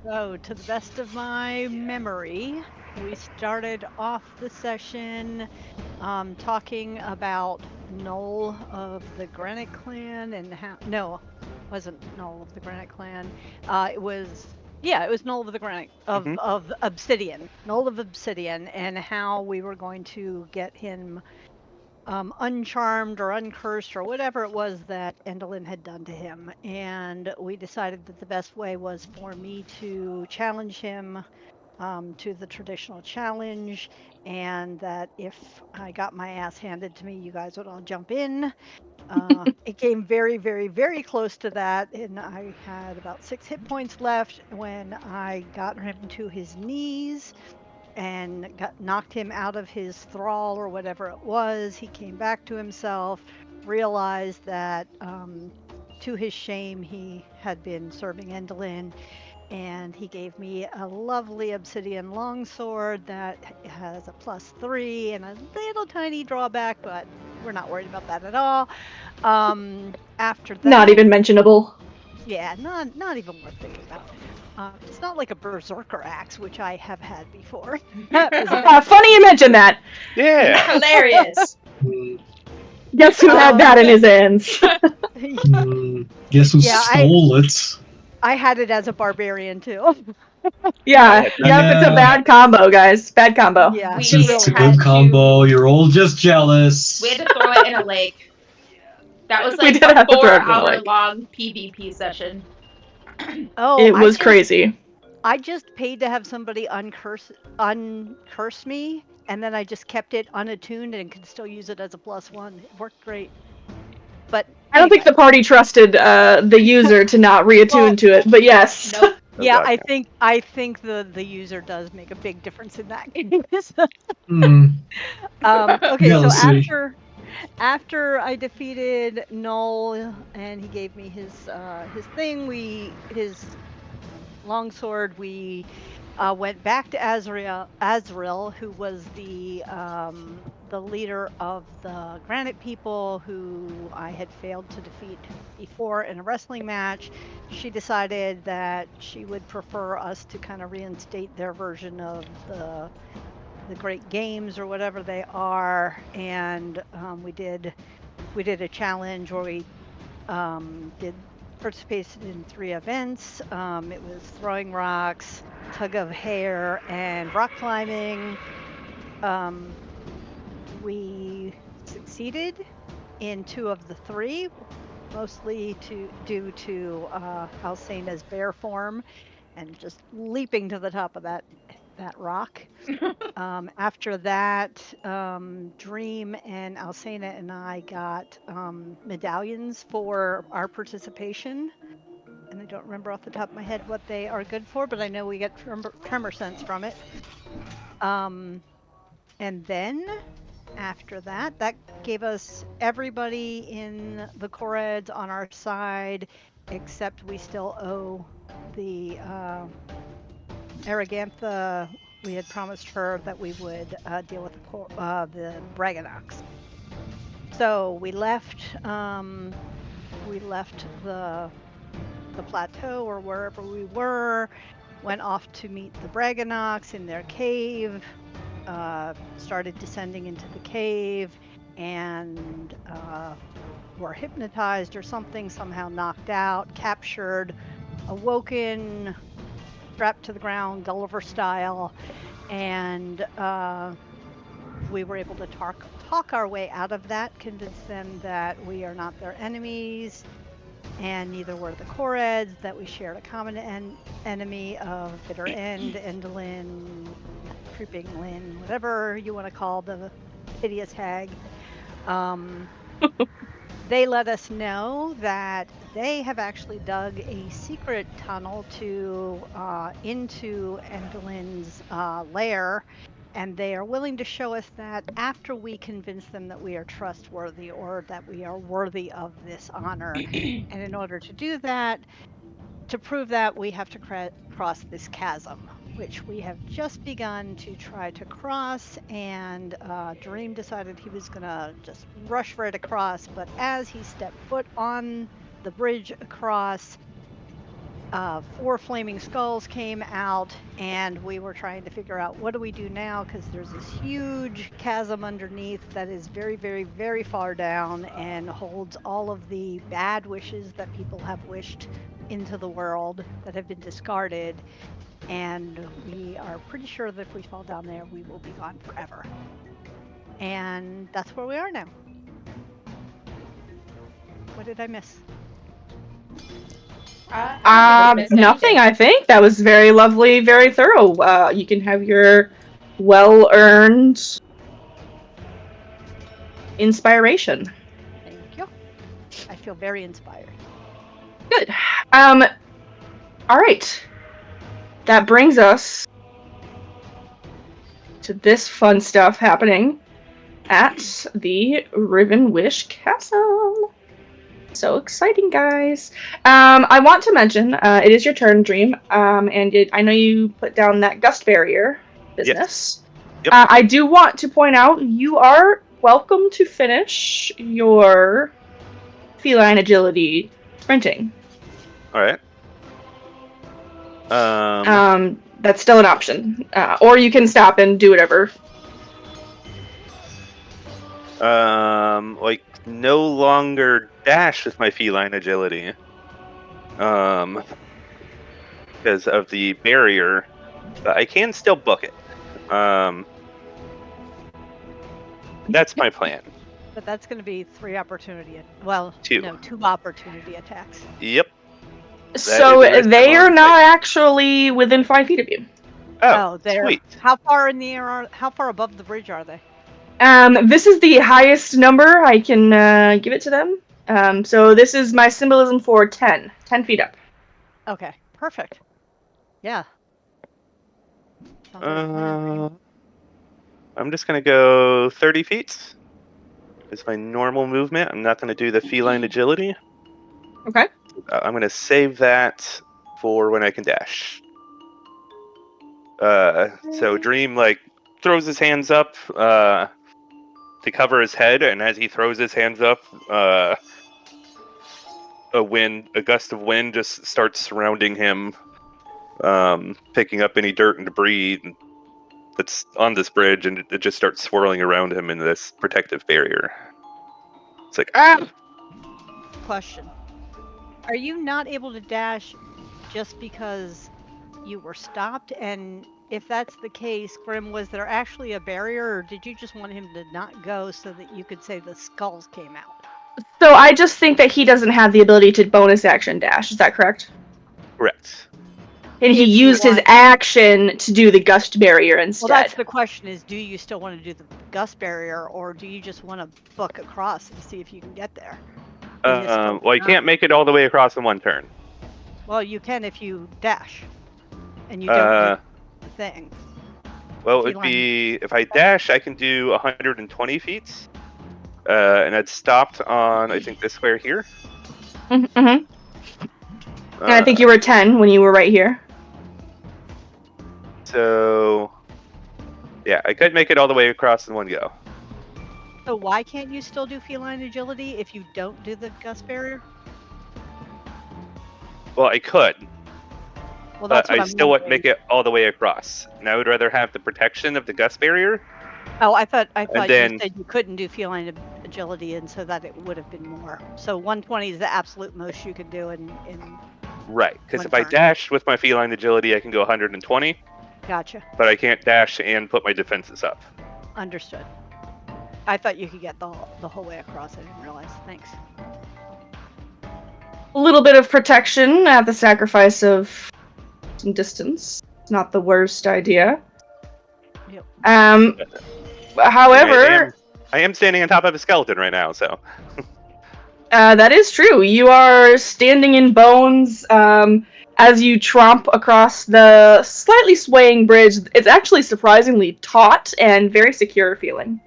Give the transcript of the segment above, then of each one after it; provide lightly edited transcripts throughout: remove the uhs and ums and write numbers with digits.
So, to the best of my memory, we started off the session talking about Knoll of the Granite Clan and how. No, wasn't Knoll of the Granite Clan. It was. Yeah, it was Knoll of the Granite Hmm. of Obsidian, Knoll of Obsidian, and how we were going to get him uncharmed or uncursed or whatever it was that Endelyn had done to him. And we decided that the best way was for me to challenge him to the traditional challenge, and that if I got my ass handed to me, you guys would all jump in. It came very, very, very close to that, and I had about 6 hit points left when I got him to his knees and knocked him out of his thrall or whatever it was. He came back to himself, realized that to his shame, he had been serving Endelyn, and he gave me a lovely obsidian longsword that has a +3 and a little tiny drawback, but we're not worried about that at all. After Not that, even mentionable. yeah, not even worth thinking about. It's not like a berserker axe, which I have had before. That was bad. Funny you mention that. Yeah. Hilarious. Guess who had that in his hands? Guess who Yeah, stole it? I had it as a barbarian too. Yeah, Yeah, yep, it's a Yeah. bad combo, guys. Bad combo. Yeah, We It's it just really a had was. good combo. You're all just jealous. We had to throw it in a lake. That was We like did a have to throw it in the 4-hour lake. long PvP session. Oh, It was crazy. I just paid to have somebody uncurse me, and then I just kept it unattuned and could still use it as a +1. It worked great. But I don't think anyway, the party trusted the user to not reattune well, to it, but yes. Nope. no yeah, doubt. I think the user does make a big difference in that case. Hmm. Okay, Yeah, so let's see. after I defeated Null and he gave me his thing, his longsword, we went back to Azrael, who was the leader of the Granite people, who I had failed to defeat before in a wrestling match. She decided that she would prefer us to kind of reinstate their version of the Great Games or whatever they are, and we did a challenge where we did participated in 3 events. It was throwing rocks, tug of hair, and rock climbing. Um, we succeeded in 2 of the 3, mostly due to Alcena's bear form and just leaping to the top of that rock. After that, Dream and Alcena and I got medallions for our participation. And I don't remember off the top of my head what they are good for, but I know we get tremor sense from it. And then after that, that gave us everybody in the Coreds on our side, except we still owe the Aragantha. We had promised her that we would deal with the Braganox. So we left the plateau or wherever we were, went off to meet the Braganox in their cave, started descending into the cave, and were hypnotized or something, somehow knocked out, captured, awoken, strapped to the ground, Gulliver style, and we were able to talk our way out of that, convince them that we are not their enemies, and neither were the Koreds, that we shared a common enemy of Bitter End, Endolin, Creeping Lynn, whatever you want to call the hideous hag. They let us know that they have actually dug a secret tunnel into Endolin's lair, and they are willing to show us that after we convince them that we are trustworthy or that we are worthy of this honor. And in order to do that, to prove that, we have to cross this chasm, which we have just begun to try to cross. And Dream decided he was going to just rush right across. But as he stepped foot on the bridge across, 4 flaming skulls came out, and we were trying to figure out what do we do now because there's this huge chasm underneath that is very, very, very far down and holds all of the bad wishes that people have wished into the world that have been discarded. And we are pretty sure that if we fall down there, we will be gone forever. And that's where we are now. What did I miss? I don't think I missed Nothing, anything. I think. That was very lovely, very thorough. You can have your well-earned inspiration. Thank you. I feel very inspired. Good. All right. That brings us to this fun stuff happening at the Riven Wish Castle. So exciting, guys. I want to mention, it is your turn, Dream, and I know you put down that gust barrier business. Yep. I do want to point out, you are welcome to finish your feline agility sprinting. Alright. That's still an option. Or you can stop and do whatever. Like, no longer dash with my feline agility. Because of the barrier. But I can still book it. That's my plan. But that's going to be 3 opportunity. Well, 2. no, 2 opportunity attacks. Yep. So is the they are wrong not actually within 5 feet of you. Oh, they're sweet. how far in the air are? How far above the bridge are they? This is the highest number I can give it to them. So this is my symbolism for 10 feet up. Okay, perfect. Yeah. Sounds like a plan. I'm just gonna go 30 feet. It's my normal movement. I'm not gonna do the feline agility. Okay. I'm gonna save that for when I can dash. So Dream throws his hands up to cover his head, and as he throws his hands up, a gust of wind just starts surrounding him, picking up any dirt and debris that's on this bridge, and it just starts swirling around him in this protective barrier. It's like, ah! Question. Are you not able to dash just because you were stopped? And if that's the case, Grim, was there actually a barrier, or did you just want him to not go so that you could say the skulls came out? So I just think that he doesn't have the ability to bonus action dash. Is that correct? Correct. And he If you used his want- action to do the gust barrier instead. Well, that's the question: is do you still want to do the gust barrier, or do you just want to book across and see if you can get there? Well, you can't make it all the way across in one turn. Well, you can if you dash, and you don't do the thing. Well, it would be, if I dash, I can do 120 feet. And I'd stopped on, I think, this square here. Mm-hmm. And I think you were 10 when you were right here. So, yeah, I could make it all the way across in one go. So why can't you still do feline agility if you don't do the gust barrier? Well, I could, Well, but that's what I I'm still wouldn't wondering. make it all the way across. And I would rather have the protection of the gust barrier. Oh, I thought then- you said you couldn't do feline agility, and so that it would have been more. So 120 is the absolute most you can do in Right, because One if I turn. dash with my feline agility, I can go 120, Gotcha. but I can't dash and put my defenses up. Understood. I thought you could get the whole way across. I didn't realize. Thanks. A little bit of protection at the sacrifice of some distance. Not the worst idea. Yep. However, I am standing on top of a skeleton right now, so. that is true. You are standing in bones as you tromp across the slightly swaying bridge. It's actually surprisingly taut and very secure feeling.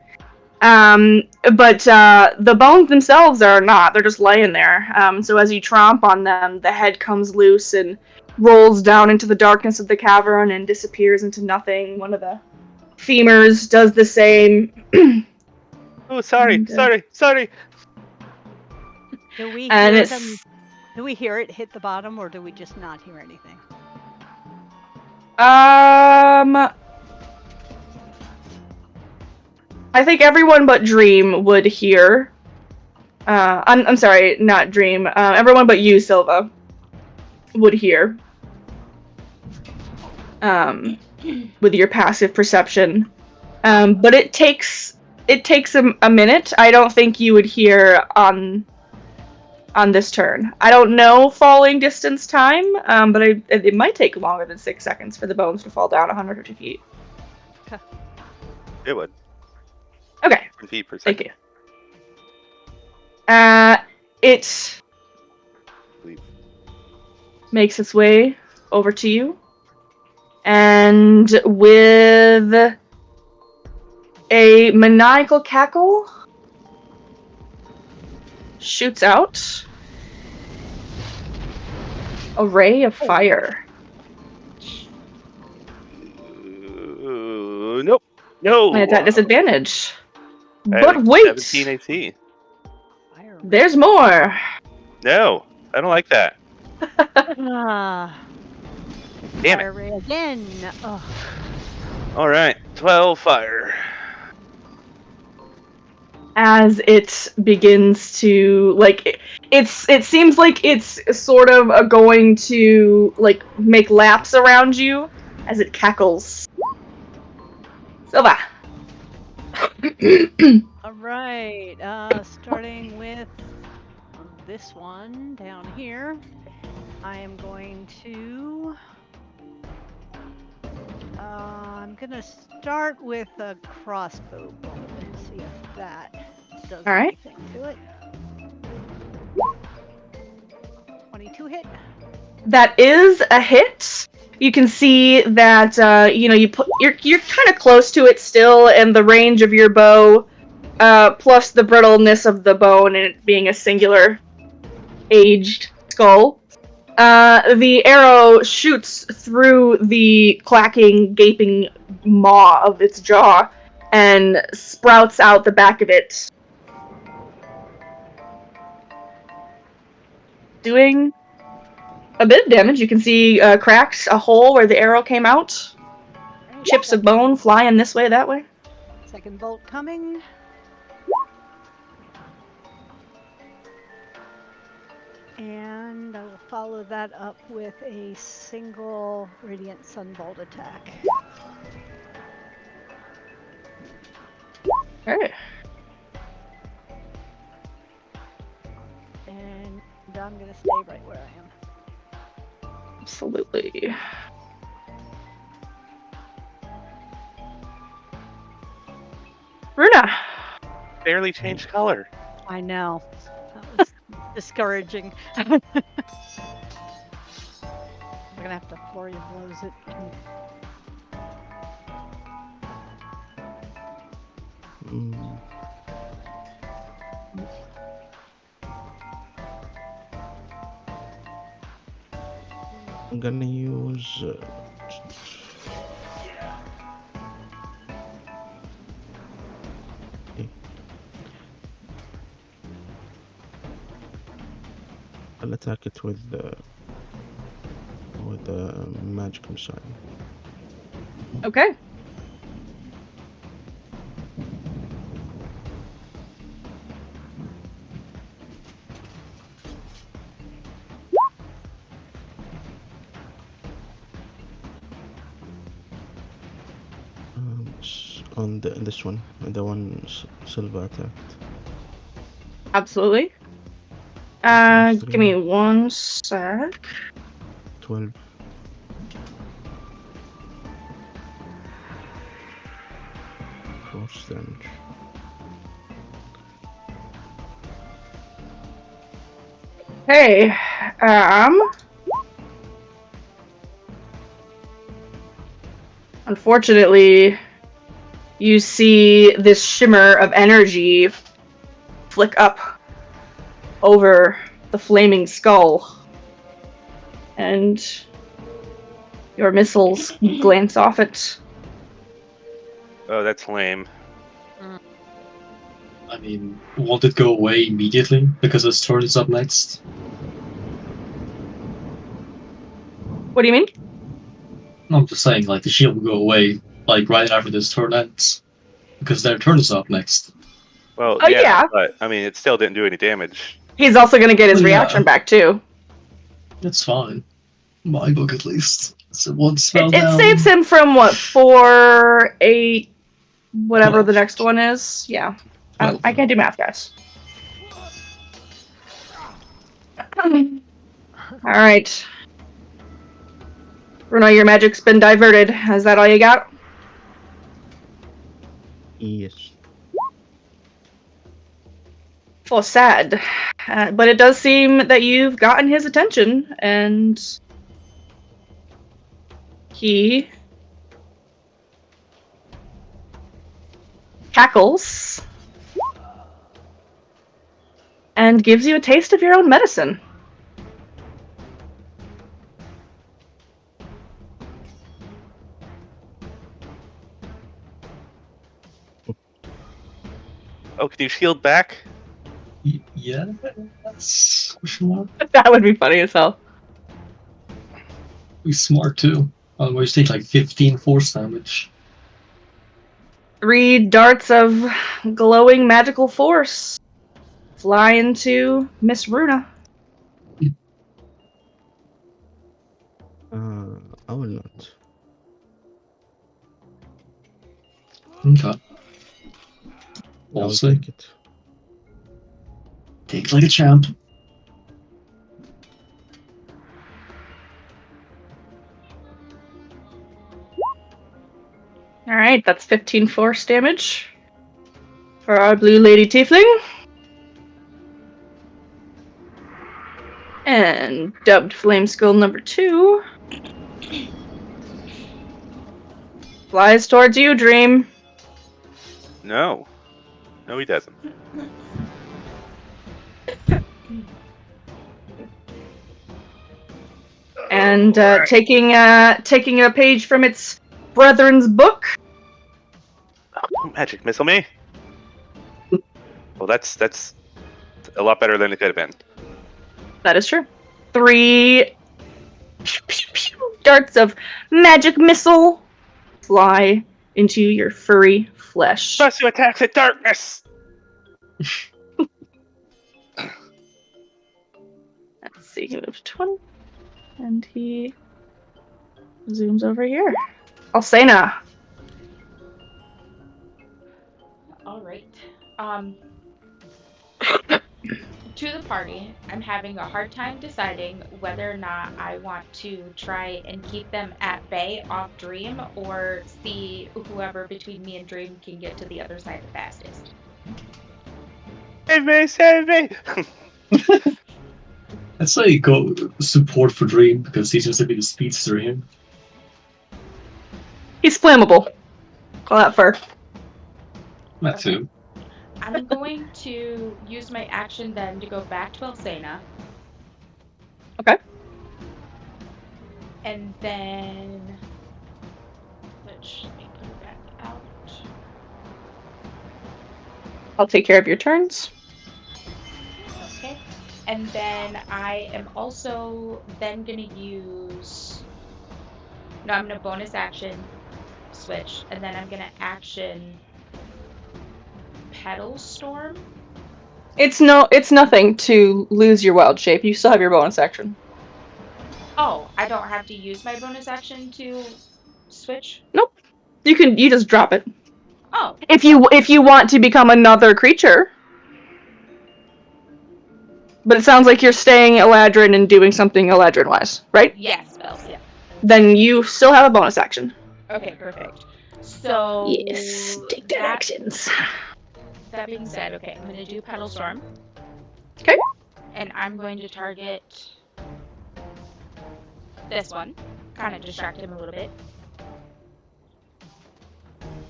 But the bones themselves are not. They're just laying there. So as you tromp on them, the head comes loose and rolls down into the darkness of the cavern and disappears into nothing. One of the femurs does the same. Oh, sorry. Do we And hear it's them Do we hear it hit the bottom, or do we just not hear anything? I think everyone but Dream would hear. I'm sorry, not Dream. Everyone but you, Silva, would hear. With your passive perception. But it takes a minute. I don't think you would hear on this turn. I don't know falling distance time, but it might take longer than 6 seconds for the bones to fall down 150 feet. It would. Okay. 10 feet per Thank second. you. It makes its way over to you, and with a maniacal cackle, shoots out a ray of fire. Nope. No. And it's at disadvantage. I But have wait! 17 AC. Fire. There's more! No, I don't like that. Ah, Damn fire it. ray again. Oh, All right, 12 fire. As it begins to, like, it seems like it's sort of going to, like, make laps around you as it cackles. Silva! all right. Starting with this one down here, I am going to. I'm gonna start with a crossbow bolt and see if that does All right. anything to it. 22 hit. That is a hit. You can see that you're kind of close to it still, and the range of your bow, plus the brittleness of the bone and it being a singular aged skull. The arrow shoots through the clacking, gaping maw of its jaw and sprouts out the back of it, doing a bit of damage. You can see cracks, a hole where the arrow came out, Right, chips of bone flying this way, that way. second bolt coming. And I will follow that up with a single Radiant Sunbolt attack. Okay. And I'm going to stay right where I am. Absolutely. Runa! Barely changed color. I know. That was discouraging. We're going to have to flurry of blows it. I'm gonna use I'll attack it with the magic missile. Okay. On this one, the one Silva attacked. Absolutely. Give me 1 sec. 12. Force damage. Hey, unfortunately, you see this shimmer of energy flick up over the flaming skull, and your missiles glance off it. Oh, that's lame. I mean, won't it go away immediately because its turn is up next? What do you mean? I'm just saying, like, the shield will go away, like, right after this turn ends. Because their turn is up next. Well, Oh, yeah. but I mean, it still didn't do any damage. He's also going to get his Oh, yeah. reaction back, too. That's fine. My book, at least. So one spell It down. saves him from, what, 4, 8, whatever 12. the next one is? Yeah. I can't do math, guys. Alright. Bruno, your magic's been diverted. Is that all you got? Yes. Well, sad. But it does seem that you've gotten his attention, and he cackles and gives you a taste of your own medicine. Oh, can you shield back? Yes. Question mark? That would be funny as hell. Be smart, too. Otherwise, you take, like, 15 force damage. 3 darts of glowing magical force fly into Miss Runa. I will not. Okay. I We'll will see. take it. Take it like a champ. Alright, that's 15 force damage for our blue lady tiefling. And dubbed Flame Skull number 2 flies towards you, Dream. No. No, he doesn't. And taking a page from its brethren's book. Magic missile me. Well, that's a lot better than it could have been. That is true. 3 darts of magic missile fly into your furry flesh. Plus, you attack the darkness. Let's see, he moved 20. And he zooms over here. Alcena. Alright. To the party, I'm having a hard time deciding whether or not I want to try and keep them at bay off Dream, or see whoever between me and Dream can get to the other side the fastest. Save me, save me. I'd say go support for Dream, because he seems to be the speedster here. He's flammable. Call that fur. That too. I'm going to use my action then to go back to Alcena. Okay. And then... Which, let me put it back out. I'll take care of your turns. Okay. And then I am also then going to use... No, I'm going to bonus action switch. And then I'm going to action Petal Storm. It's nothing to lose your wild shape. You still have your bonus action. Oh, I don't have to use my bonus action to switch? Nope. You just drop it. Oh. If you want to become another creature. But it sounds like you're staying Eladrin and doing something Eladrin-wise, right? Yes, spells, yeah. Then you still have a bonus action. Okay, perfect. So... Yes, take that actions. That being said, okay, I'm going to do Petal Storm. Okay. And I'm going to target this one. Kind of distract him a little bit.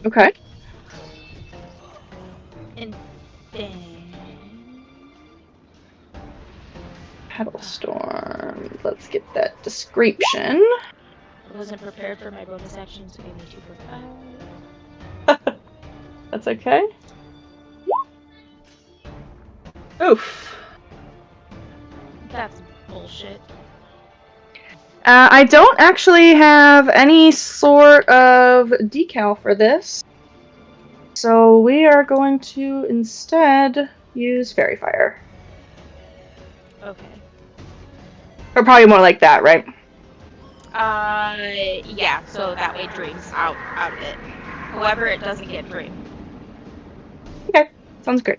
Okay. And then... Petal Storm. Let's get that description. I wasn't prepared for my bonus action, so give me 2 for 5. That's okay. Oof. That's bullshit. I don't actually have any sort of decal for this. So we are going to instead use Fairy Fire. Okay. Or probably more like that, right? Yeah, so that way Dream's out of it. However, it doesn't get Dream. Okay, sounds great.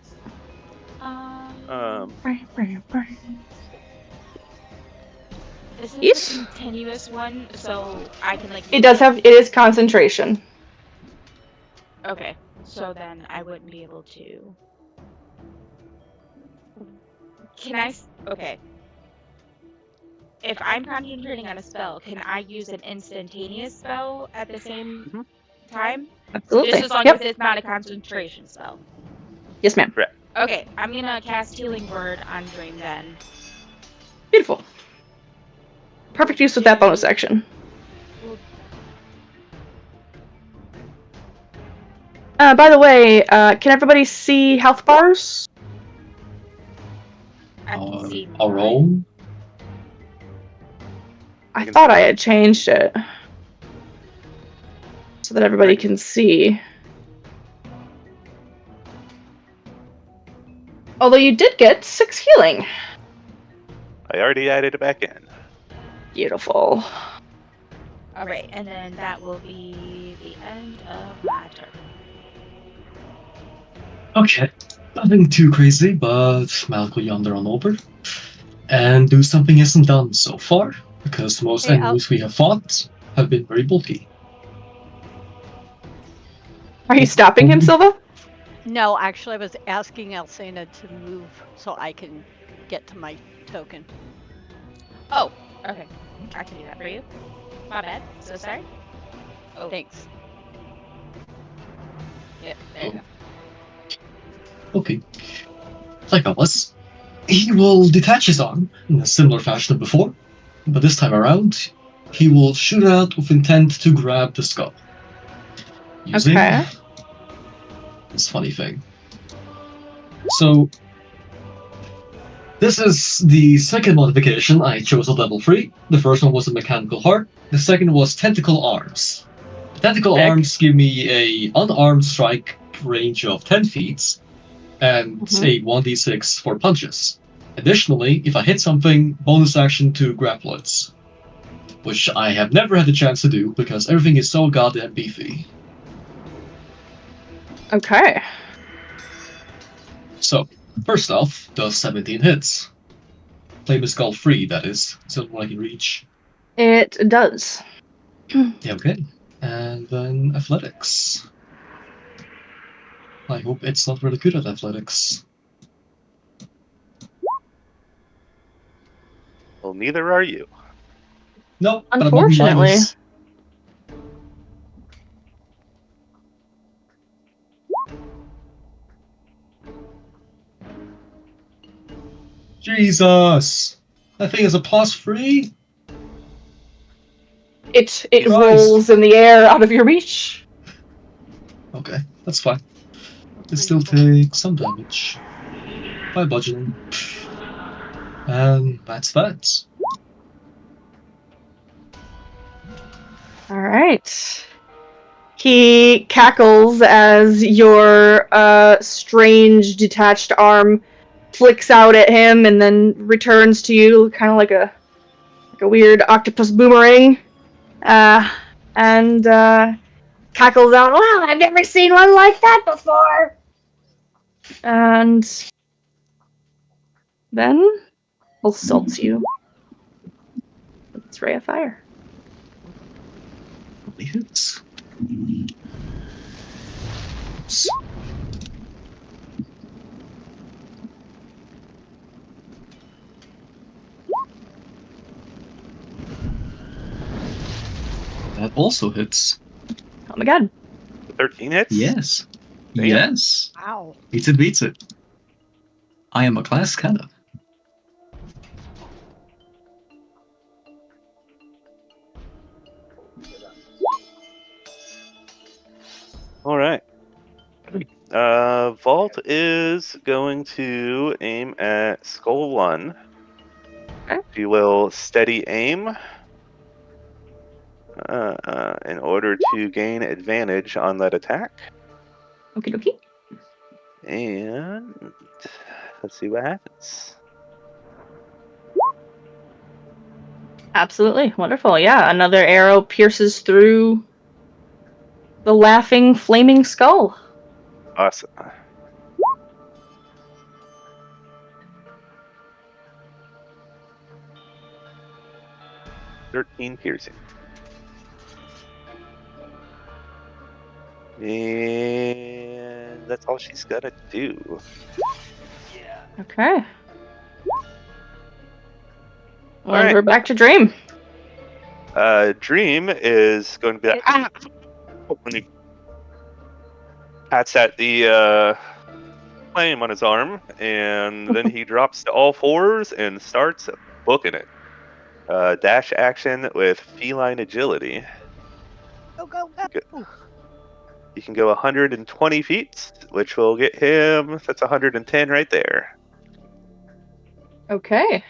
This is Yes. a continuous one, so I can like. It does have, it is concentration. Okay, so then I wouldn't be able to. Can I? Okay. If I'm concentrating on a spell, can I use an instantaneous spell at the same time? Absolutely. Just as long as it's not a concentration spell. Yes, ma'am. Okay, I'm gonna cast Healing Word on Dream then. Beautiful. Perfect use with that bonus action. By the way, can everybody see health bars? I can see Our own? I thought I had changed it. So that everybody can see. Although you did get 6 healing. I already added it back in. Beautiful. Alright, and then that will be the end of my turn. Okay. Nothing too crazy, but Malco yonder on over. And do something isn't done so far, because most Hey, enemies we have fought have been very bulky. Are you stopping him, Silva? No, actually, I was asking Alcena to move so I can get to my token. Oh, okay. I can do that for you. My bad. So sorry. Oh. Thanks. Yep, there you go. Okay. Like Alice, he will detach his arm in a similar fashion to before, but this time around, he will shoot out with intent to grab the skull. Using this funny thing. So, this is the second modification. I chose a level 3. The first one was a mechanical heart. The second was tentacle arms. The tentacle arms give me a unarmed strike range of 10 feet and a 1d6 for punches. Additionally, if I hit something, bonus action to grapple it, which I have never had the chance to do because everything is so goddamn beefy. Okay. So, first off, does 17 hits. Flame is skull free, that is, so I can reach. It does. Okay. And then athletics. I hope it's not really good at athletics. Well, neither are you. No, unfortunately. Jesus! That thing is a +3? It rolls in the air out of your reach. Okay, that's fine. It still takes some damage. By bludgeoning. And that's that. Alright. He cackles as your strange detached arm flicks out at him and then returns to you, kind of like a weird octopus boomerang. And cackles out, "Wow, I've never seen one like that before!" And then assaults you with its ray of fire. Only hits. Oops. That also hits. Oh my god. 13 hits? Yes. Damn. Yes. Wow. Beats it. I am a class cannon. All right. Vault is going to aim at Skull 1. Okay. She will steady aim in order to gain advantage on that attack. Okie dokie. And let's see what happens. Absolutely. Wonderful. Yeah, another arrow pierces through the laughing, flaming skull. Awesome. "13 piercing. And that's all she's got to do. Okay. Well, Alright. we're back to Dream. Dream is going to be like, when he pats at the flame on his arm, and then he drops to all fours and starts booking it. Dash action with feline agility. Go, go, go. He can go 120 feet, which will get him. That's 110 right there. Okay.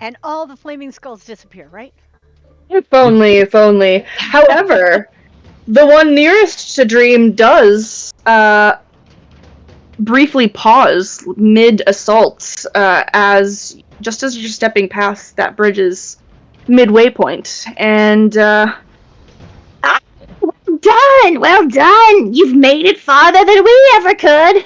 And all the flaming skulls disappear, right? If only, if only. However, the one nearest to Dream does briefly pause mid-assault as you're stepping past that bridge's midway point, and well done! You've made it farther than we ever could!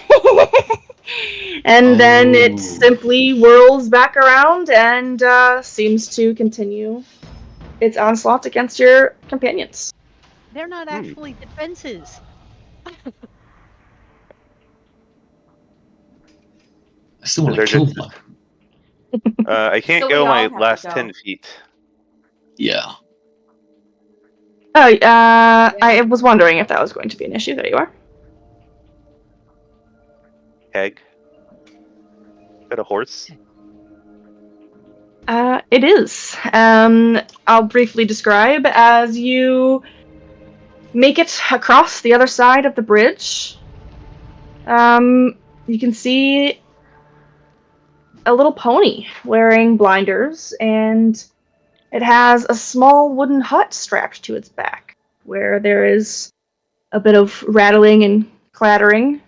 And then it simply whirls back around and seems to continue its onslaught against your companions. They're not actually defenses. I still want They're to kill just- them. I can't So go we all my have to last go. 10 feet. Yeah. Oh, I was wondering if that was going to be an issue. There you are. Keg. Got a horse. It is. I'll briefly describe as you make it across the other side of the bridge. You can see a little pony wearing blinders, and it has a small wooden hut strapped to its back, where there is a bit of rattling and clattering.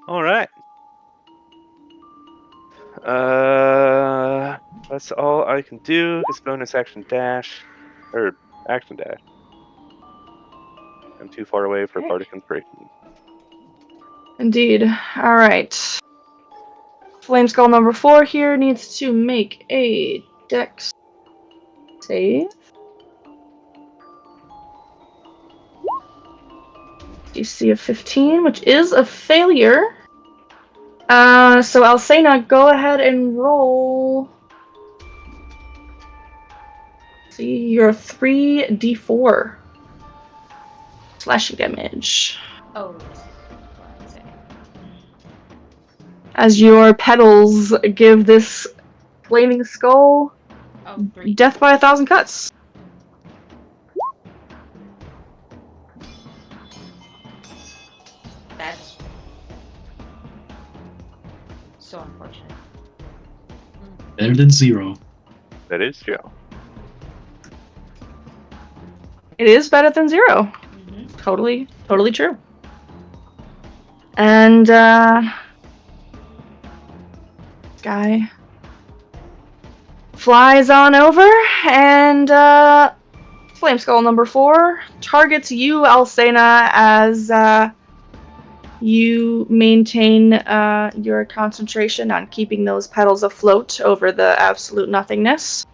All right. That's all I can do. This bonus action dash, or action dash. I'm too far away for bardic inspiration. Indeed. Alright. Flame Skull number 4 here needs to make a dex save. DC of 15, which is a failure. So Alcena, go ahead and roll. See, your 3d4 slashing damage. Oh, yes. That's it. As your petals give this flaming skull Oh, 3. death by 1,000 cuts. That's so unfortunate. Better than 0. That is true. It is better than 0. Mm-hmm. Totally true. And guy flies on over, and Flame Skull number 4 targets you, Alcena, as you maintain your concentration on keeping those petals afloat over the absolute nothingness.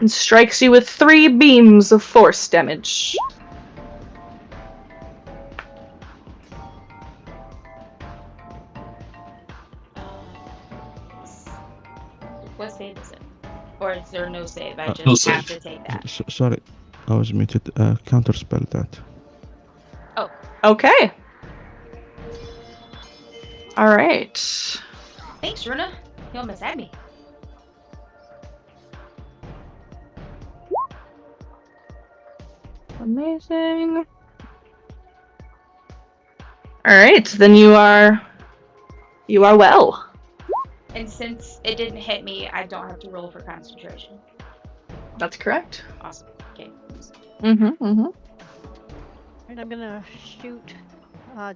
And strikes you with 3 beams of force damage. What save is it? Or is there no save? I just No have save. to take that. Sorry, I was muted. Counterspell that. Okay. Alright. Thanks, Runa. You almost had me. Amazing. Alright, then you are well. And since it didn't hit me, I don't have to roll for concentration. That's correct. Awesome. Okay. And I'm gonna shoot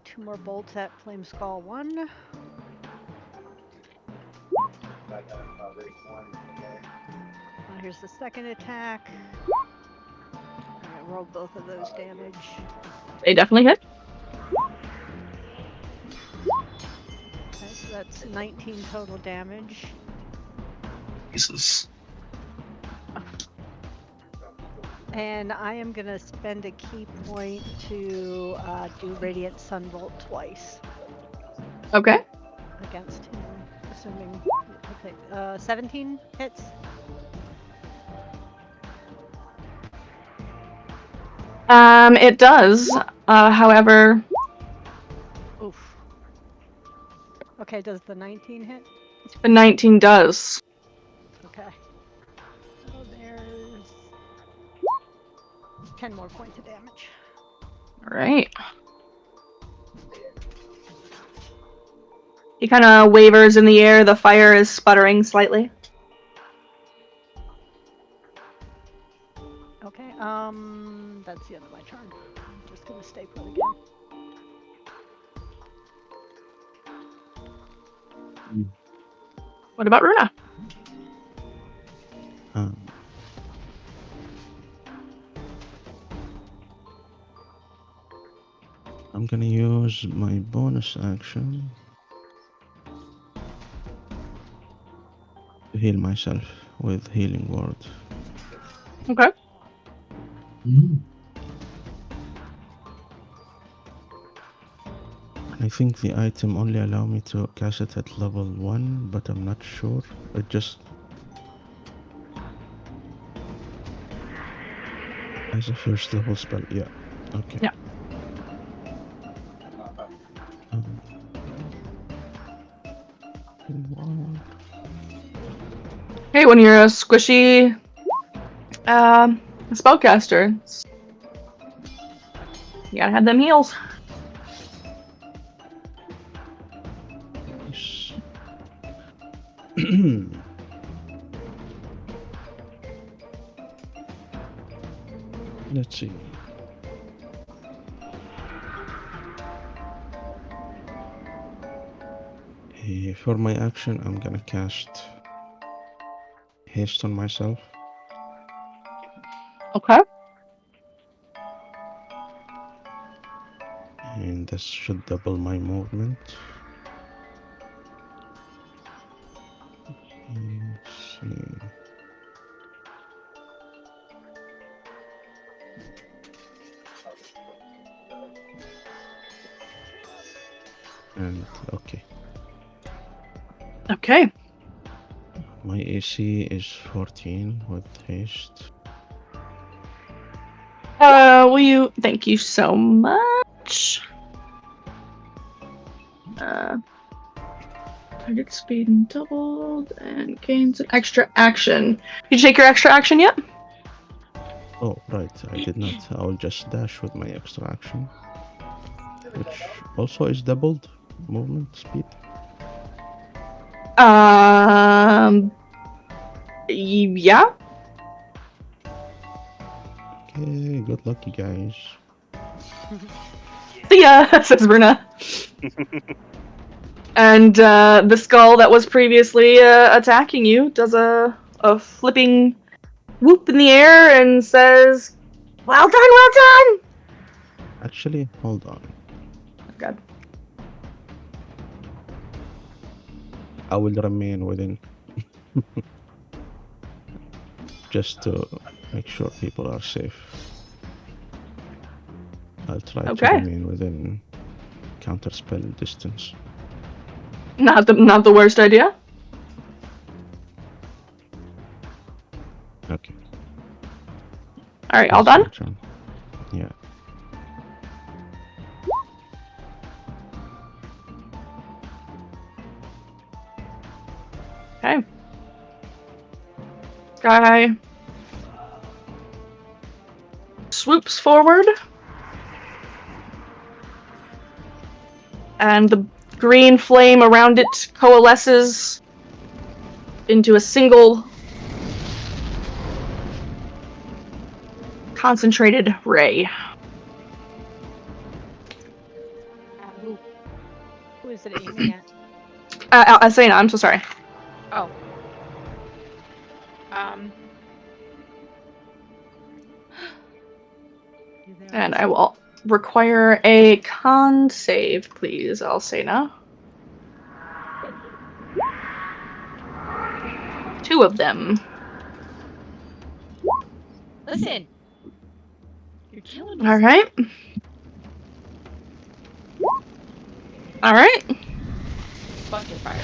2 more bolts at Flame Skull 1. Here's the second attack. I rolled both of those damage. They definitely hit. Okay, so that's 19 total damage. Jesus. And I am gonna spend a key point to do Radiant Sunbolt twice Okay. against him, assuming, okay, 17 hits. It does. However, Oof. Okay, does the 19 hit? the 19 does. Okay. So there's 10 more points of damage. Alright. He kind of wavers in the air. The fire is sputtering slightly. Okay, that's the end of my turn. I'm just gonna stay put again. What about Runa? I'm gonna use my bonus action to heal myself with Healing Word. Okay. I think the item only allow me to cast it at level 1, but I'm not sure. It just as a first level spell, yeah. Okay. Yeah. Hey, when you're a squishy spellcaster, you gotta have them heals. Yes. Let's see. For my action, I'm gonna cast haste on myself. Okay. And this should double my movement. Let's see. And okay. Okay. My AC is 14 with haste. Will you? Thank you so much. Target speed doubled and gains an extra action. Did you take your extra action yet? Oh, right, I did not. I'll just dash with my extra action, which also is doubled movement speed. Yeah. Okay, good luck, you guys. See ya, says Bruna. And the skull that was previously attacking you does a flipping whoop in the air and says, "Well done, well done!" Actually, hold on. Oh, God. I will remain within. Just to make sure people are safe. I'll try to Okay. remain within counterspell distance. Not the worst idea. Okay. All right, all That's done. my turn. Yeah. Okay. Guy swoops forward and the green flame around it coalesces into a single concentrated ray. Who is it aiming at? Asena, I'm so sorry. Oh. You there, And I Asena? will require a con save, please, Alcena. 2 of them. Listen. You're killing me. Alright. Alright. Bucket fire.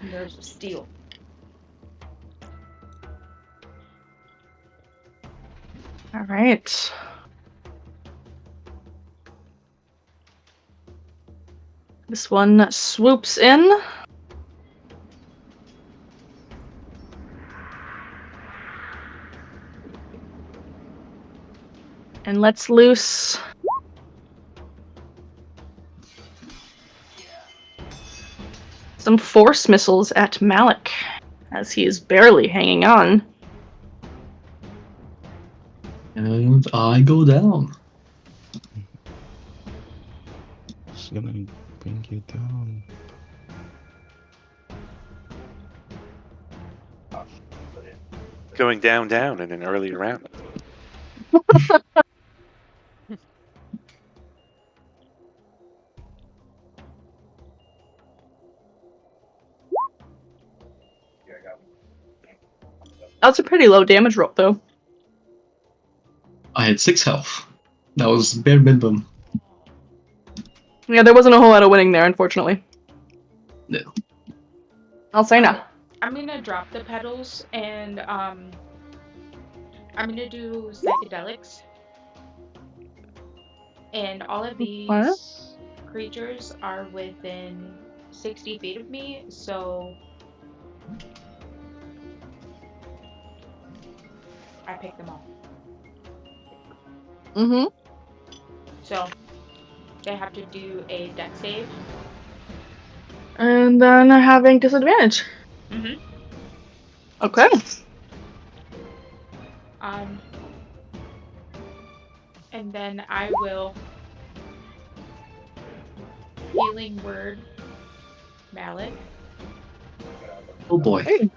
Nerves of steel. Alright. This one swoops in. And lets loose some force missiles at Malik, as he is barely hanging on. And I go down. It's gonna bring you down. Going down in an earlier round. That's a pretty low damage roll, though. I had 6 health. That was bare minimum. Yeah, there wasn't a whole lot of winning there, unfortunately. No. Alcena. I'm gonna drop the pedals and I'm gonna do psychedelics. And all of these creatures are within 60 feet of me, so I pick them all. Mm-hmm. So they have to do a dex save. And then having disadvantage. Mm-hmm. Okay. And then I will healing word Malik. Oh boy. Hey.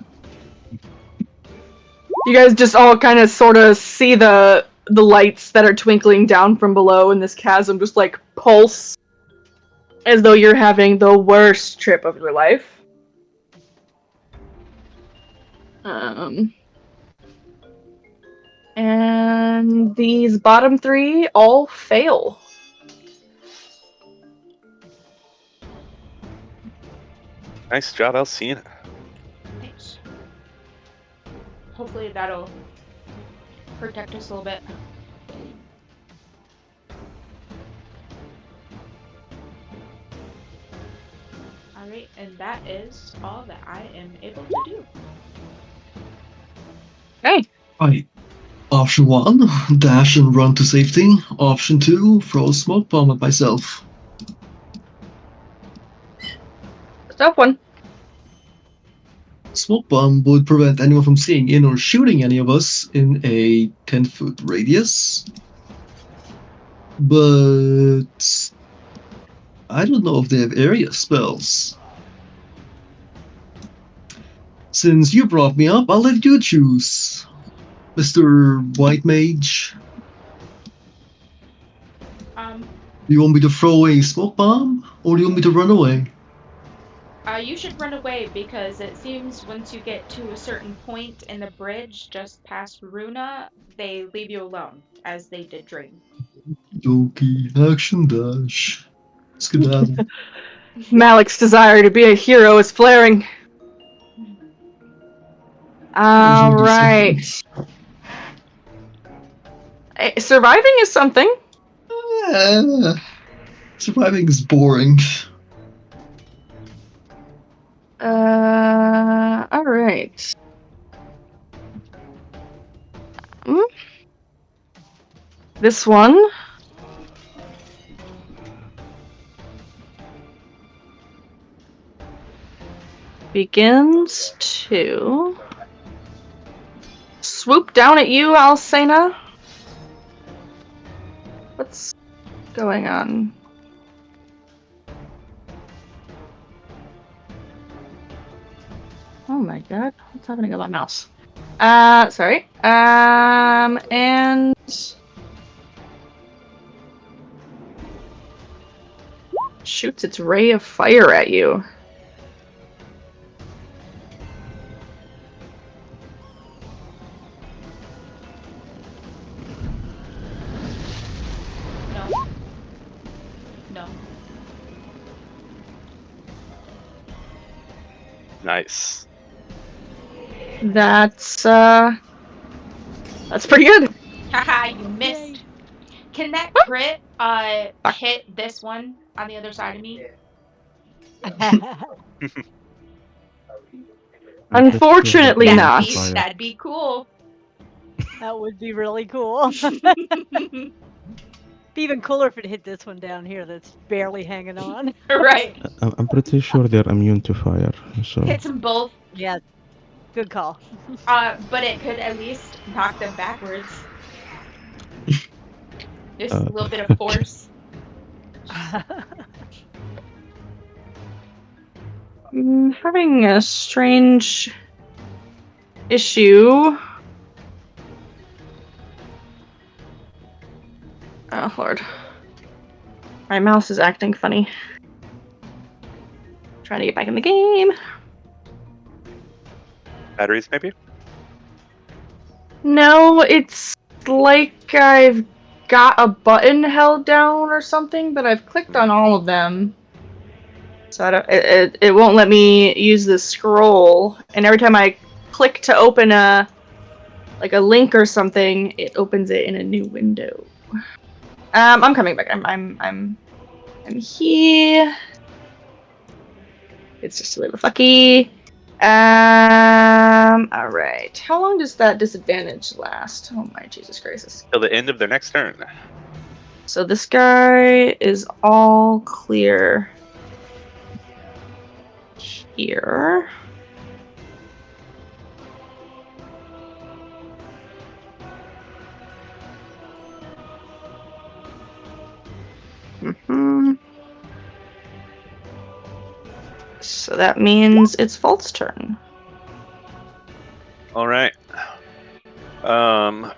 You guys just all kind of sort of see the lights that are twinkling down from below in this chasm just like pulse as though you're having the worst trip of your life. And these bottom 3 all fail. Nice job, Alcina. Thanks. Hopefully that'll protect us a little bit. Alright, and that is all that I am able to do. Okay. Right. Option 1, dash and run to safety. Option 2, throw a smoke bomb at myself. Tough one. Smoke bomb would prevent anyone from seeing in or shooting any of us in a 10-foot radius. But I don't know if they have area spells. Since you brought me up, I'll let you choose, Mr. White Mage. Do you want me to throw a smoke bomb, or do you want me to run away? You should run away because it seems once you get to a certain point in the bridge just past Runa, they leave you alone, as they did Dream. Doki, action dash. Skedaddle. Malik's desire to be a hero is flaring. Alright. Surviving is something. Surviving is boring. Alright. This one begins to swoop down at you, Alcena. What's going on? Oh my god, what's happening to my mouse? Sorry. And shoots its ray of fire at you. No. Nice. That's pretty good. Haha, you missed. Can that crit hit this one on the other side of me? I'm pretty sure Unfortunately that not. fire. That'd be cool. That would be really cool. Be even cooler if it hit this one down here that's barely hanging on. Right. I'm pretty sure they're immune to fire. So Hits them both. Yeah, good call. But it could at least knock them backwards. Just a little bit of force. I'm having a strange issue. Oh lord. My mouse is acting funny. Trying to get back in the game. Batteries, maybe? No, it's like I've got a button held down or something, but I've clicked on all of them. So I don't, it won't let me use the scroll, and every time I click to open a link or something, it opens it in a new window. I'm coming back. I'm here. It's just a little fucky. All right. How long does that disadvantage last? Oh my Jesus Christ! Till the end of their next turn. So this guy is all clear here. So that means it's Falt's turn. All right. So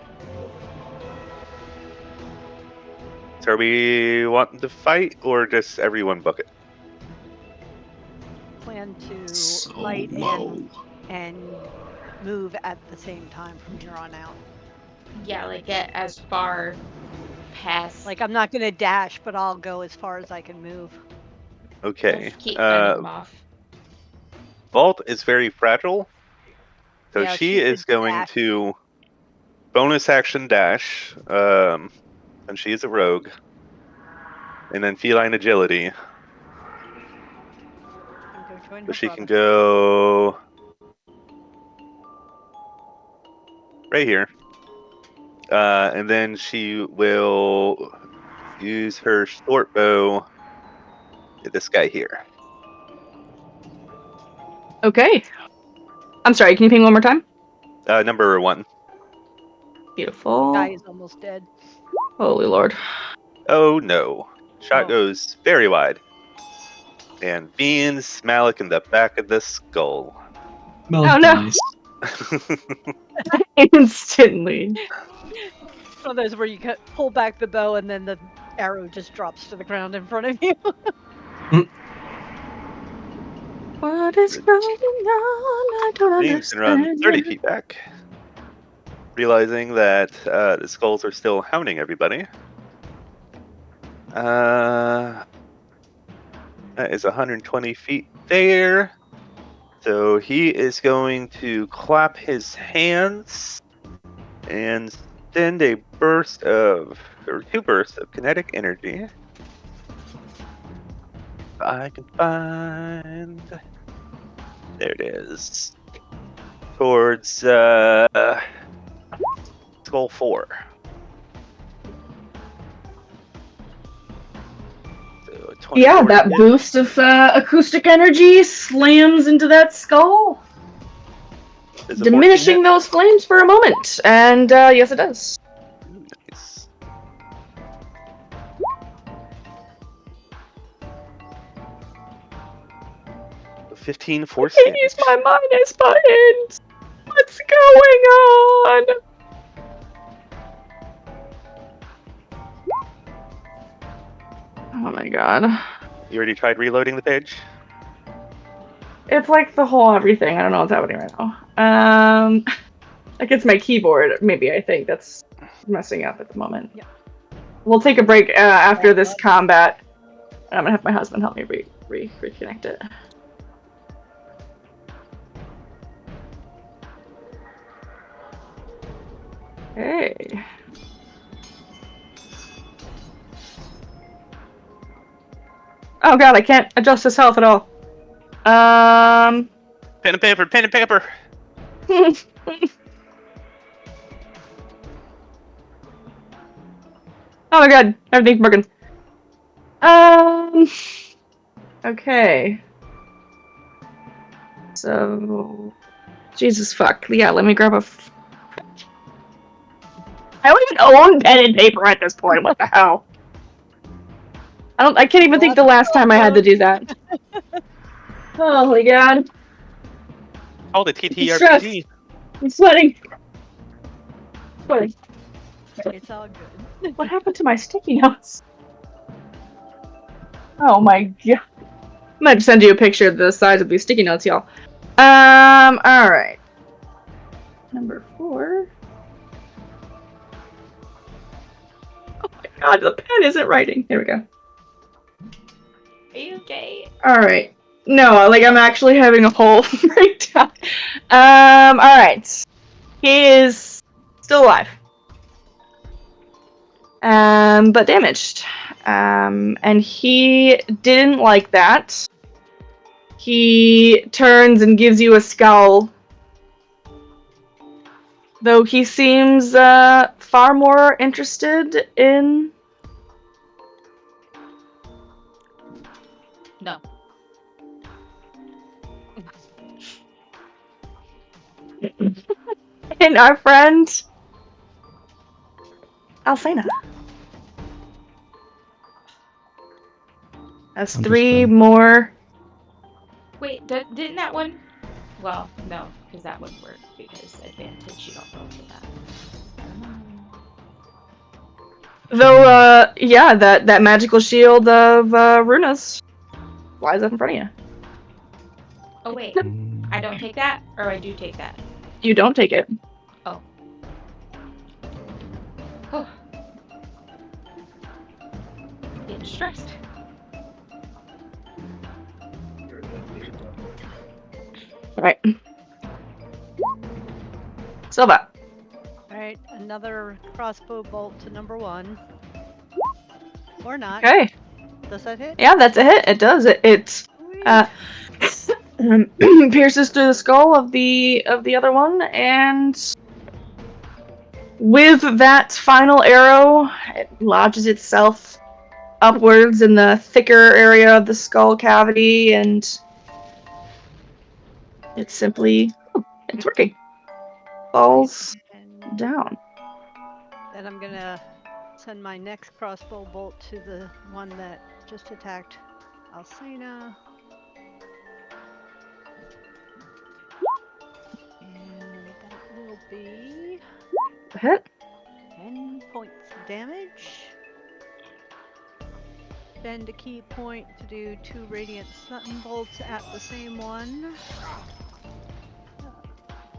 are we wanting to fight or just everyone book it? Plan to So fight low. and move at the same time from here on out. Yeah, like get as far past. Like I'm not gonna dash, but I'll go as far as I can move. Okay. Just keep fending them off. Vault is very fragile. So Yeah, she she is could going dash. to bonus action dash. And she is a rogue. And then feline agility. And go join So her she can brother. go right here. And then she will use her short bow to this guy here. Okay. I'm sorry, can you ping one more time? Number 1. Beautiful. Guy is almost dead. Holy lord. Oh no. Shot Oh. goes very wide. And beans Malik in the back of the skull. Malik Oh, no. dies. Instantly. One of those where you pull back the bow and then the arrow just drops to the ground in front of you. What is going on? I don't Beans can run understand. 30 feet back. Realizing that the skulls are still hounding everybody. That is 120 feet there. So he is going to clap his hands and send a burst of, or 2 bursts of kinetic energy. If I can find, there it is. Towards skull 4. So Yeah, 24 that hit. boost of acoustic energy slams into that skull, Is a 14 diminishing hit? those flames for a moment. And yes, it does. Ooh, nice. So 15 force I damage. use my minus buttons. What's going on? Oh my god. You already tried reloading the page? It's like the whole everything. I don't know what's happening right now. Like it's my keyboard, maybe. I think that's messing up at the moment. Yep. We'll take a break after this combat. I'm gonna have my husband help me reconnect it. Okay. Oh god, I can't adjust his health at all. Pen and paper, pen and paper! Oh my god, everything's broken. Okay. So, Jesus fuck. Yeah, let me grab a. I don't even own pen and paper at this point. What the hell? I can't even think the last time I had to do that. Oh my god. Oh, the I'm stressed. TTRPG! I'm sweating. Sweating. It's all good. What happened to my sticky notes? Oh my god. I'm gonna send you a picture of the size of these sticky notes, y'all. Alright. Number 4. Oh my god, the pen isn't writing. Here we go. Are you okay? Alright. No, like I'm actually having a whole breakdown. Alright. He is still alive. But damaged. And he didn't like that. He turns and gives you a scowl. Though he seems far more interested in No. our friend Alcena. That's 3 Understand. more. Wait, didn't that one? Well, no, because that wouldn't work because advantage you don't roll for that. Though, yeah, that magical shield of Runa's flies up in front of you. Oh wait, Mm, I don't take that, or I do take that. You don't take it. Oh. Oh. Getting stressed. Alright. Silva. Alright, another crossbow bolt to number 1. Or not. Okay. Does that hit? Yeah, that's a hit. It does. It pierces through the skull of the other one, and with that final arrow, it lodges itself upwards in the thicker area of the skull cavity, and it's simply it's working. Falls And down. then I'm gonna send my next crossbow bolt to the one that just attacked Alcena. And that will be Hit. 10 points of damage. Spend a key point to do 2 radiant stun bolts at the same one.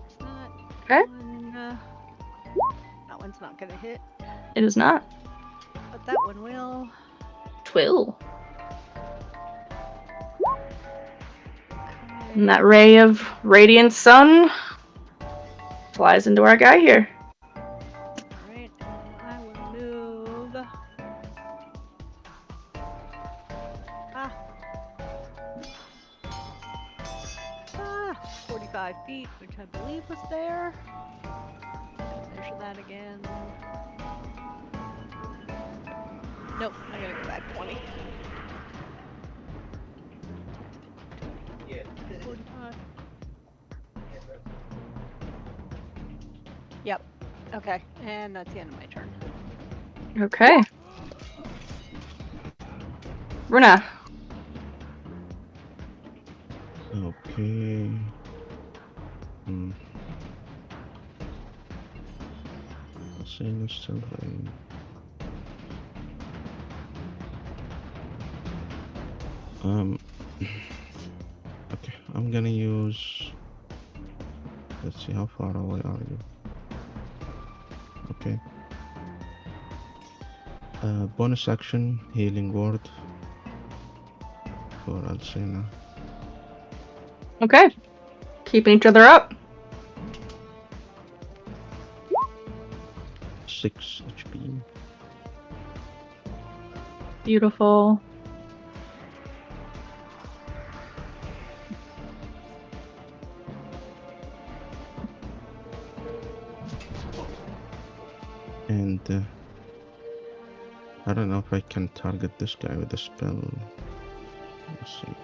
It's not Okay. one, that one's not gonna hit, It is not. but that one will. Twill. And that ray of radiant sun flies into our guy here. Alright, and I will move. 45 feet, which I believe was there. Measure that again. Nope, I gotta go back 20. Yep. Okay, and that's the end of my turn. Okay. Runa. Okay. Hmm. Same is still fine. Okay, I'm gonna use. Let's see, how far away are you? Okay. Bonus action, healing word for Alcina. Okay. Keeping each other up. 6 HP. Beautiful. And I don't know if I can target this guy with a spell. Let's see.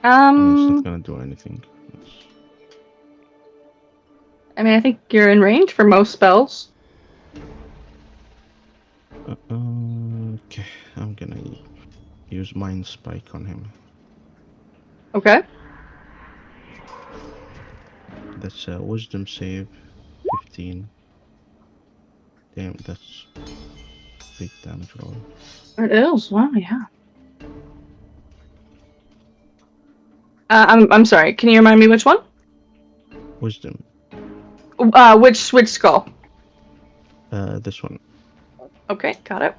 I mean, it's not gonna do anything. I mean, I think you're in range for most spells. Okay, I'm gonna use Mind Spike on him. Okay. That's a Wisdom save, 15. Damn, that's big damage roll. It is. Wow, yeah. I'm sorry. Can you remind me which one? Wisdom. Which skull? This one. Okay, got it.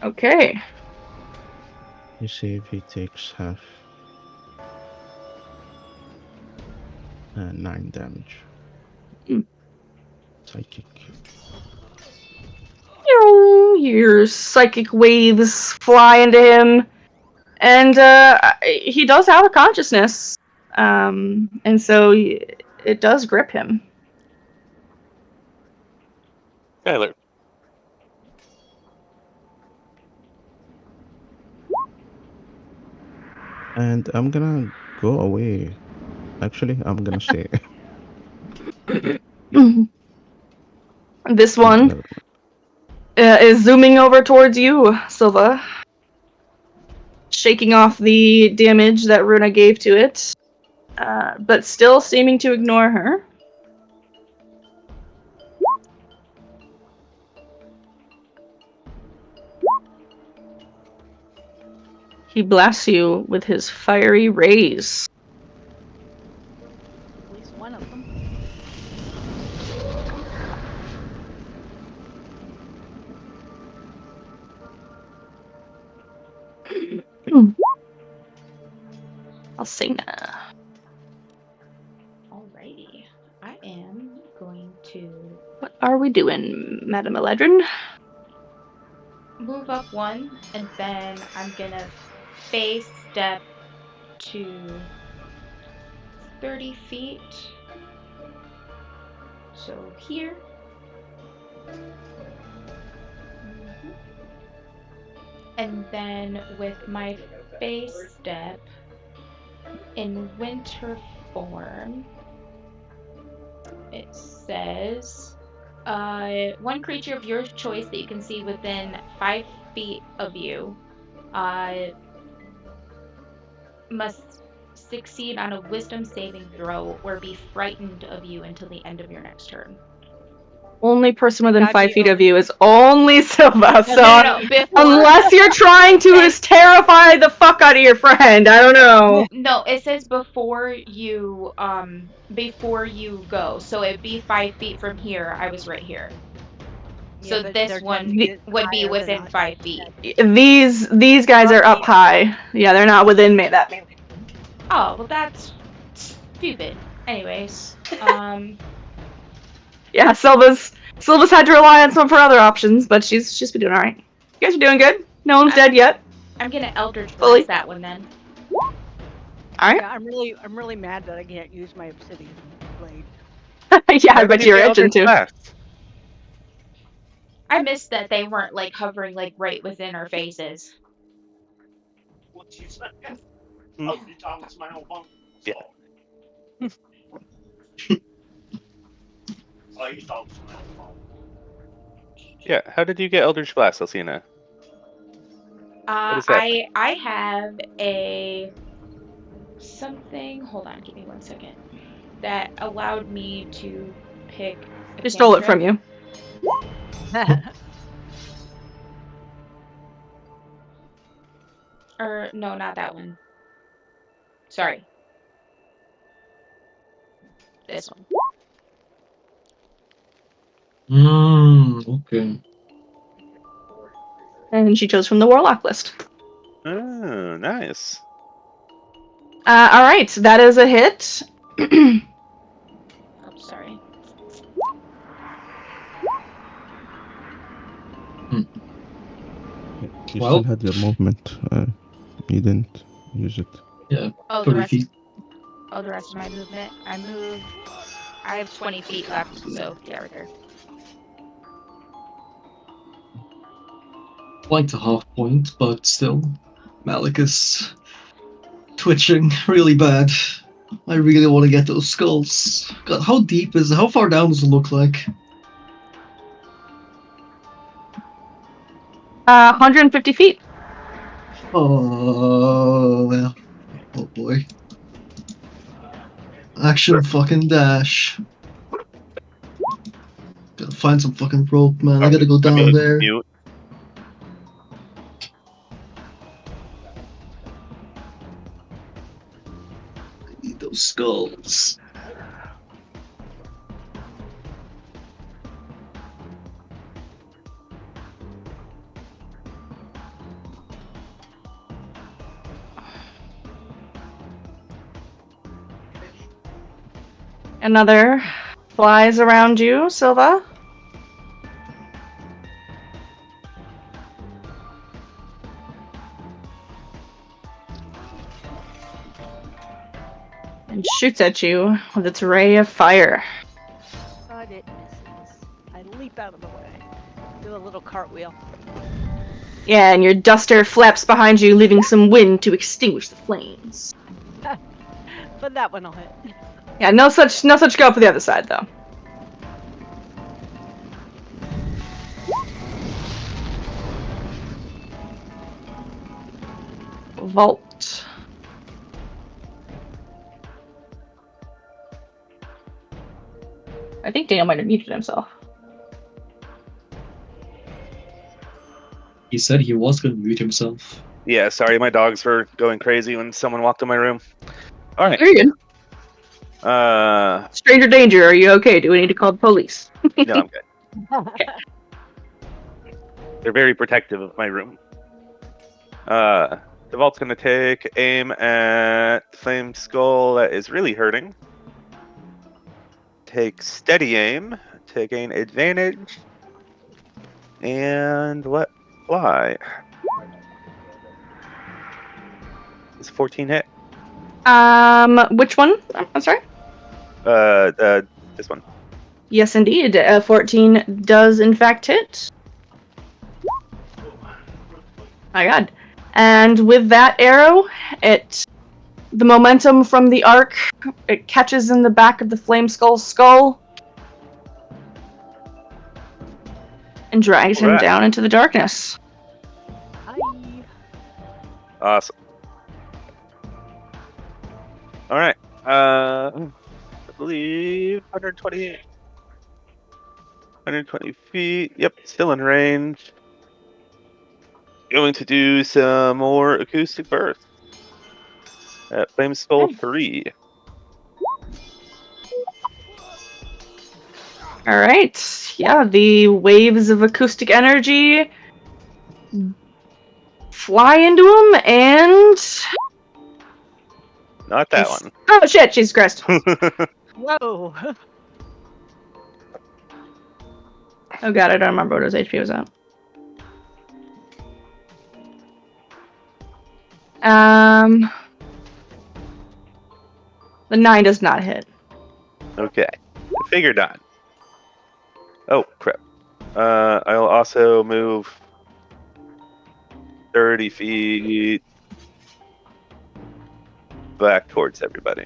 Okay. You save, he takes half. 9 damage. Psychic. Your psychic waves fly into him, and he does have a consciousness, and so it does grip him. Skylar. And I'm gonna go away. Actually, I'm gonna stay. This one is zooming over towards you, Silva, shaking off the damage that Runa gave to it, but still seeming to ignore her. He blasts you with his fiery rays. At least one of them. Alcina. Alrighty. I am going to What are we doing, Madame Eledrin? move up one, and then I'm gonna face step to 30 feet. So here. And then with my face step in winter form, it says one creature of your choice that you can see within 5 feet of you must succeed on a wisdom saving throw or be frightened of you until the end of your next turn. Only person within Gotta 5 be feet over- of you is only Silva, so No, before, unless you're trying to Okay. terrify the fuck out of your friend, I don't know. No, it says before you go. So it'd be 5 feet from here. I was right here. Yeah, So but this they're one tending to get would be higher than within us. 5 feet. These guys are up high. Yeah, they're not within that melee. Oh, well that's stupid. Anyways, Yeah, Silva's had to rely on some of her other options, but she's been doing alright. You guys are doing good. No one's dead yet. I'm gonna Eldritch Fully. Blast that one then. Alright. Yeah, I'm really mad that I can't use my obsidian blade. Yeah, I bet you're itching too. I missed that they weren't like hovering like right within our faces. Yeah. Yeah. How did you get Eldritch Blast, Alcina? What is that? I have a something. Hold on, give me 1 second. That allowed me to pick. A She stole it from cantrip. you. Or no, not that one. Sorry. This one. Okay. And she chose from the Warlock list. Oh, nice. Alright, that is a hit. Oh, sorry. You Well- still had your movement. You didn't use it. Yeah, Oh, the 30 rest. feet. Oh, the rest of my movement. I have 20 feet left, so yeah, right there. Quite a half point, but still. Malik is twitching really bad. I really want to get those skulls. God, how deep is it? How far down does it look like? 150 feet. Oh, well. Oh boy. Action fucking dash. Gotta find some fucking rope, man. I gotta go down there. Mute. I need those skulls. Another flies around you, Silva. And shoots at you with its ray of fire. But it misses. I leap out of the way. Do a little cartwheel. Yeah, and your duster flaps behind you, leaving some wind to extinguish the flames. But that one will hit. Yeah, no such go for the other side though. Vault. I think Daniel might have muted himself. He said he was gonna mute himself. Yeah, sorry, my dogs were going crazy when someone walked in my room. All right. Very good. Stranger danger, are you okay? Do we need to call the police? No, I'm good. They're very protective of my room. The vault's gonna take aim at the flame skull that is really hurting. Take steady aim to gain advantage. And let fly. Is 14 hit? Which one? I'm sorry? This one. Yes, indeed. 14 does in fact hit. My god. And with that arrow, the momentum from the arc, it catches in the back of the flame skull's skull and drags him Alright. down into the darkness. Awesome. All right. I believe 120 feet. Yep, still in range. Going to do some more acoustic burst at Flame Skull Okay. 3. Alright. Yeah, the waves of acoustic energy fly into him and... Not that one. Oh shit, Jesus Christ. Whoa! Oh god, I don't remember what his HP was at. The 9 does not hit. Okay. Figured not. Oh, crap. I'll also move 30 feet back towards everybody.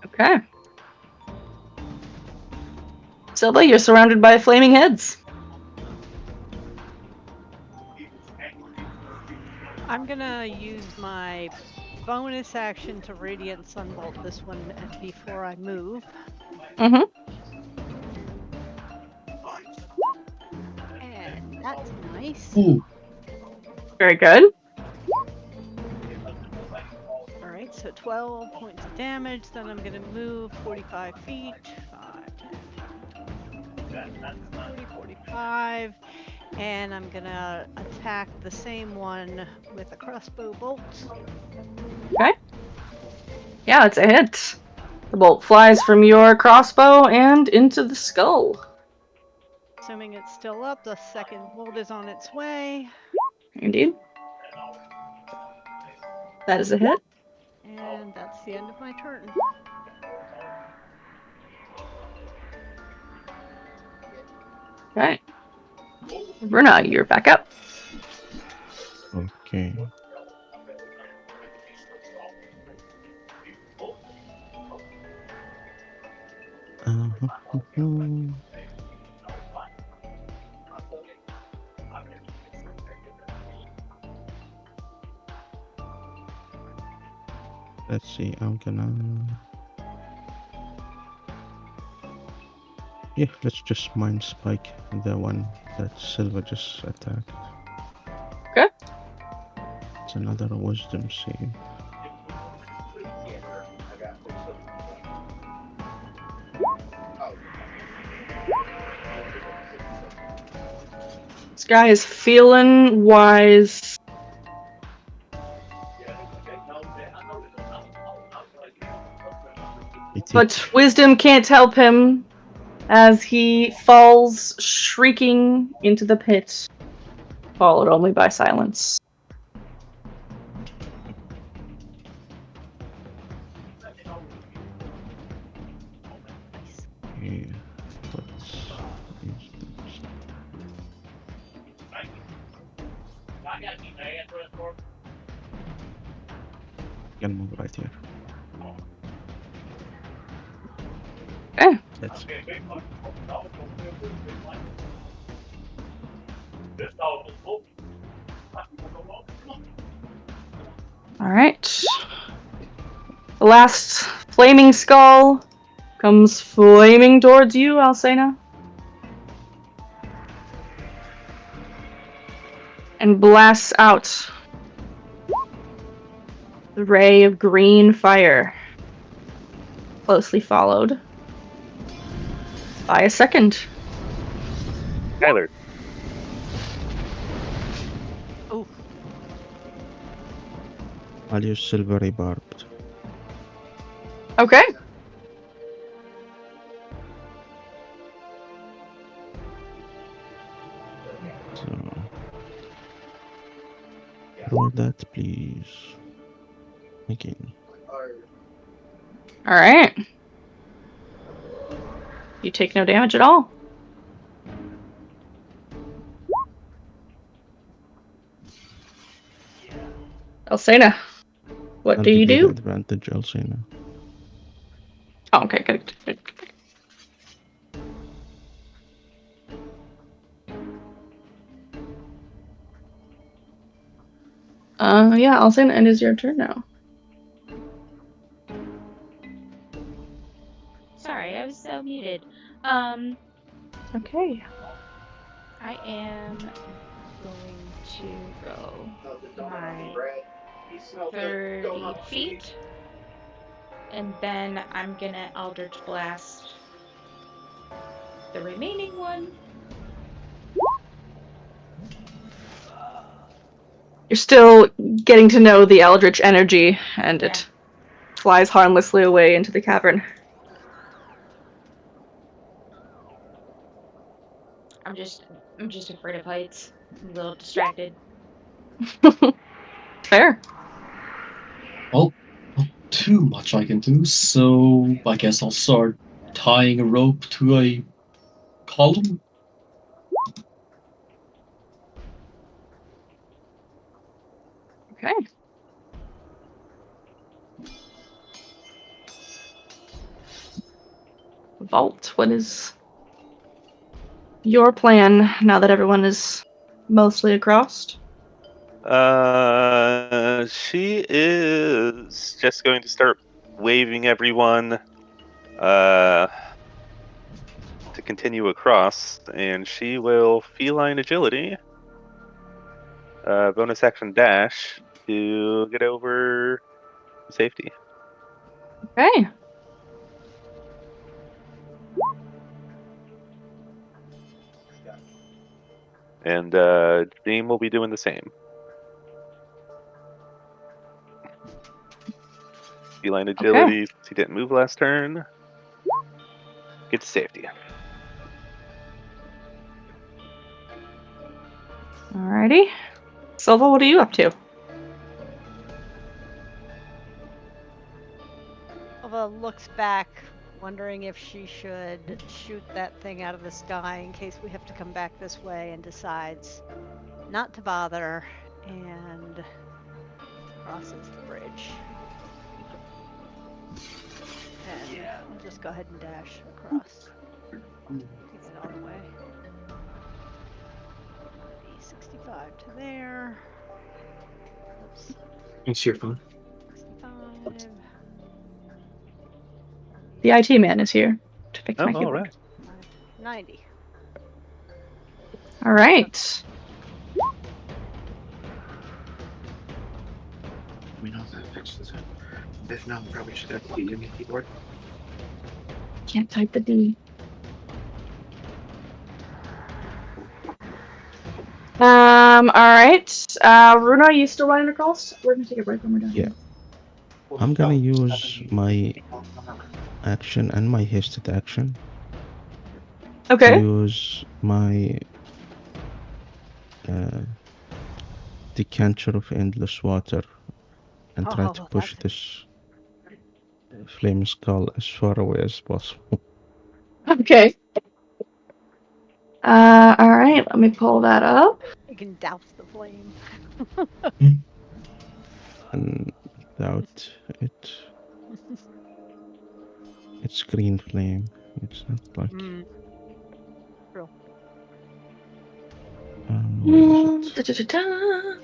Okay. Silva, you're surrounded by flaming heads. I'm gonna use my bonus action to Radiant Sunbolt this one before I move. Mm-hmm. And that's nice. Ooh, Very good. Alright, so 12 points of damage. Then I'm gonna move 45 feet. 5, 10, 40, 45. And I'm gonna attack the same one with a crossbow bolt. Okay. Yeah, it's a hit. The bolt flies from your crossbow and into the skull. Assuming it's still up, the second bolt is on its way. Indeed. That is a hit. And that's the end of my turn. Right. Bruna, you're back up. Okay. Let's see, I'm gonna... Yeah, let's just mind spike the one that Silva just attacked. Okay. It's another wisdom save. This guy is feeling wise. But wisdom can't help him as he falls shrieking into the pit, followed only by silence. Yeah, let's use this. Can move right here. Okay. Let's Alright. The last flaming skull comes flaming towards you, Alcena. And blasts out the ray of green fire, closely followed by a second. Tyler. Oh, I'll use silvery barbed. Okay. So roll that, please. Again. Alright. You take no damage at all. Alcena, what I'll do you give do? the advantage, Alcina. Oh, okay, good. Yeah, Alcena, and it's your turn now. Sorry, I was so muted. Okay. I am going to go my 30 feet, and then I'm gonna Eldritch Blast the remaining one. You're still getting to know the Eldritch energy, and it flies harmlessly away into the cavern. I'm just afraid of heights. I'm a little distracted. Fair. well, not too much I can do, so I guess I'll start tying a rope to a column. Okay. Vault, what is your plan now that everyone is mostly across? She is just going to start waving everyone to continue across, and she will feline agility, bonus action dash to get over to safety. Okay. And Dream will be doing the same. Feline agility, since he didn't move last turn. Get to safety. Alrighty. Silva, what are you up to? Silva looks back, wondering if she should shoot that thing out of the sky in case we have to come back this way, and decides not to bother and crosses the bridge. And I'll just go ahead and dash across. Take it all the way. That'd be 65 to there. Oops. It's your phone. 65. The IT man is here to fix my Oh, keyboard. all right. 90. All right. We know that fixes it. If not, probably should have plugged in the keyboard. Can't type the D. All right. Runa, you still running across? We're gonna take a break when we're done. Yeah. I'm gonna use my action and my hasted action to Okay. use my decanter of endless water and try to Oh, push that's- this flame skull as far away as possible. Okay. All right. Let me pull that up. You can douse the flame. And without it, it's green flame. It's not like. True. Where is it? Da-da-da-da.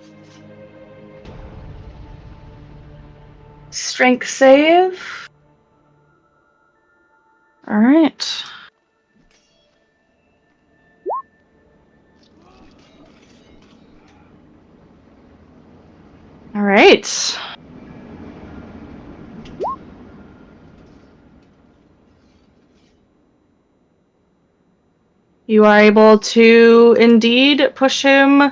Strength save. All right. All right. You are able to indeed push him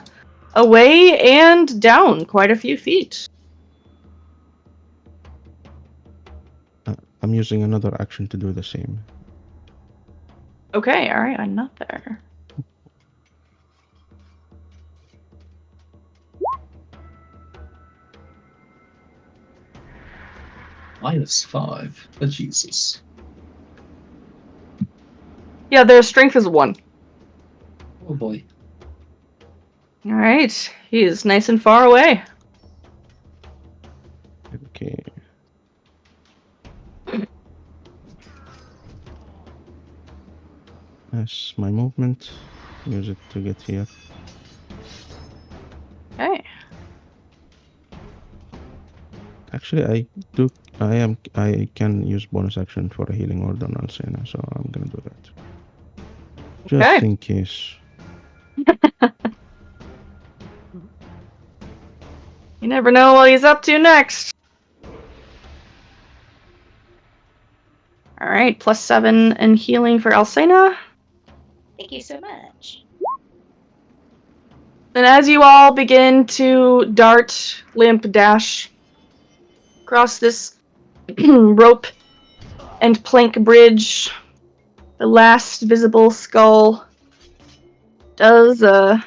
away and down quite a few feet. I'm using another action to do the same. Okay, all right, I'm not there. -5. But Jesus. Yeah, their strength is 1. Oh boy. All right, he is nice and far away. Okay. That's my movement. Use it to get here. Okay. Actually, I can use bonus action for a healing word on Alcena, so I'm gonna do that. Just Okay. in case. You never know what he's up to next. All right, +7 in healing for Alcena. Thank you so much. And as you all begin to dart, limp, dash across this rope and plank bridge, the last visible skull does a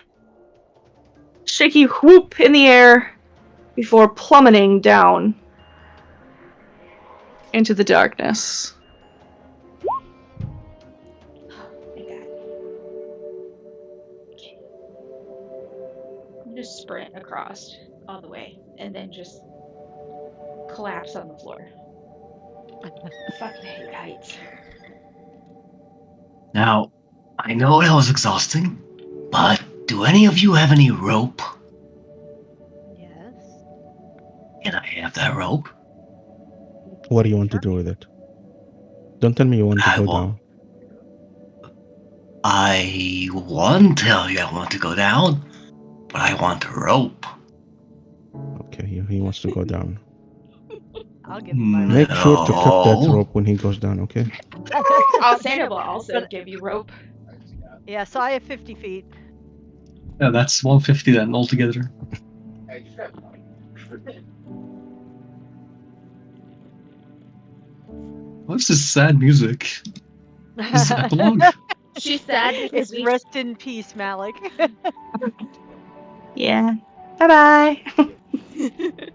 shaky whoop in the air before plummeting down into the darkness. Oh my god. Okay. I'm just sprint across. all the way and then just collapse on the floor. Fucking hate heights. Now, I know that was exhausting, but do any of you have any rope? Yes. Can I have that rope? What do you want to do with it? Don't tell me you want to I go won't. down. I won't tell you I want to go down, but I want a rope. Okay, he wants to go down. I'll give you my rope. Make sure to cut that No. rope when he goes down, okay? Santa will also But- give you rope. Yeah, so I have 50 feet. Yeah, that's 150 then altogether. What's this sad music? This is epilogue? She's sad because It's we rest in peace, Malik. Yeah. Bye-bye. Oh,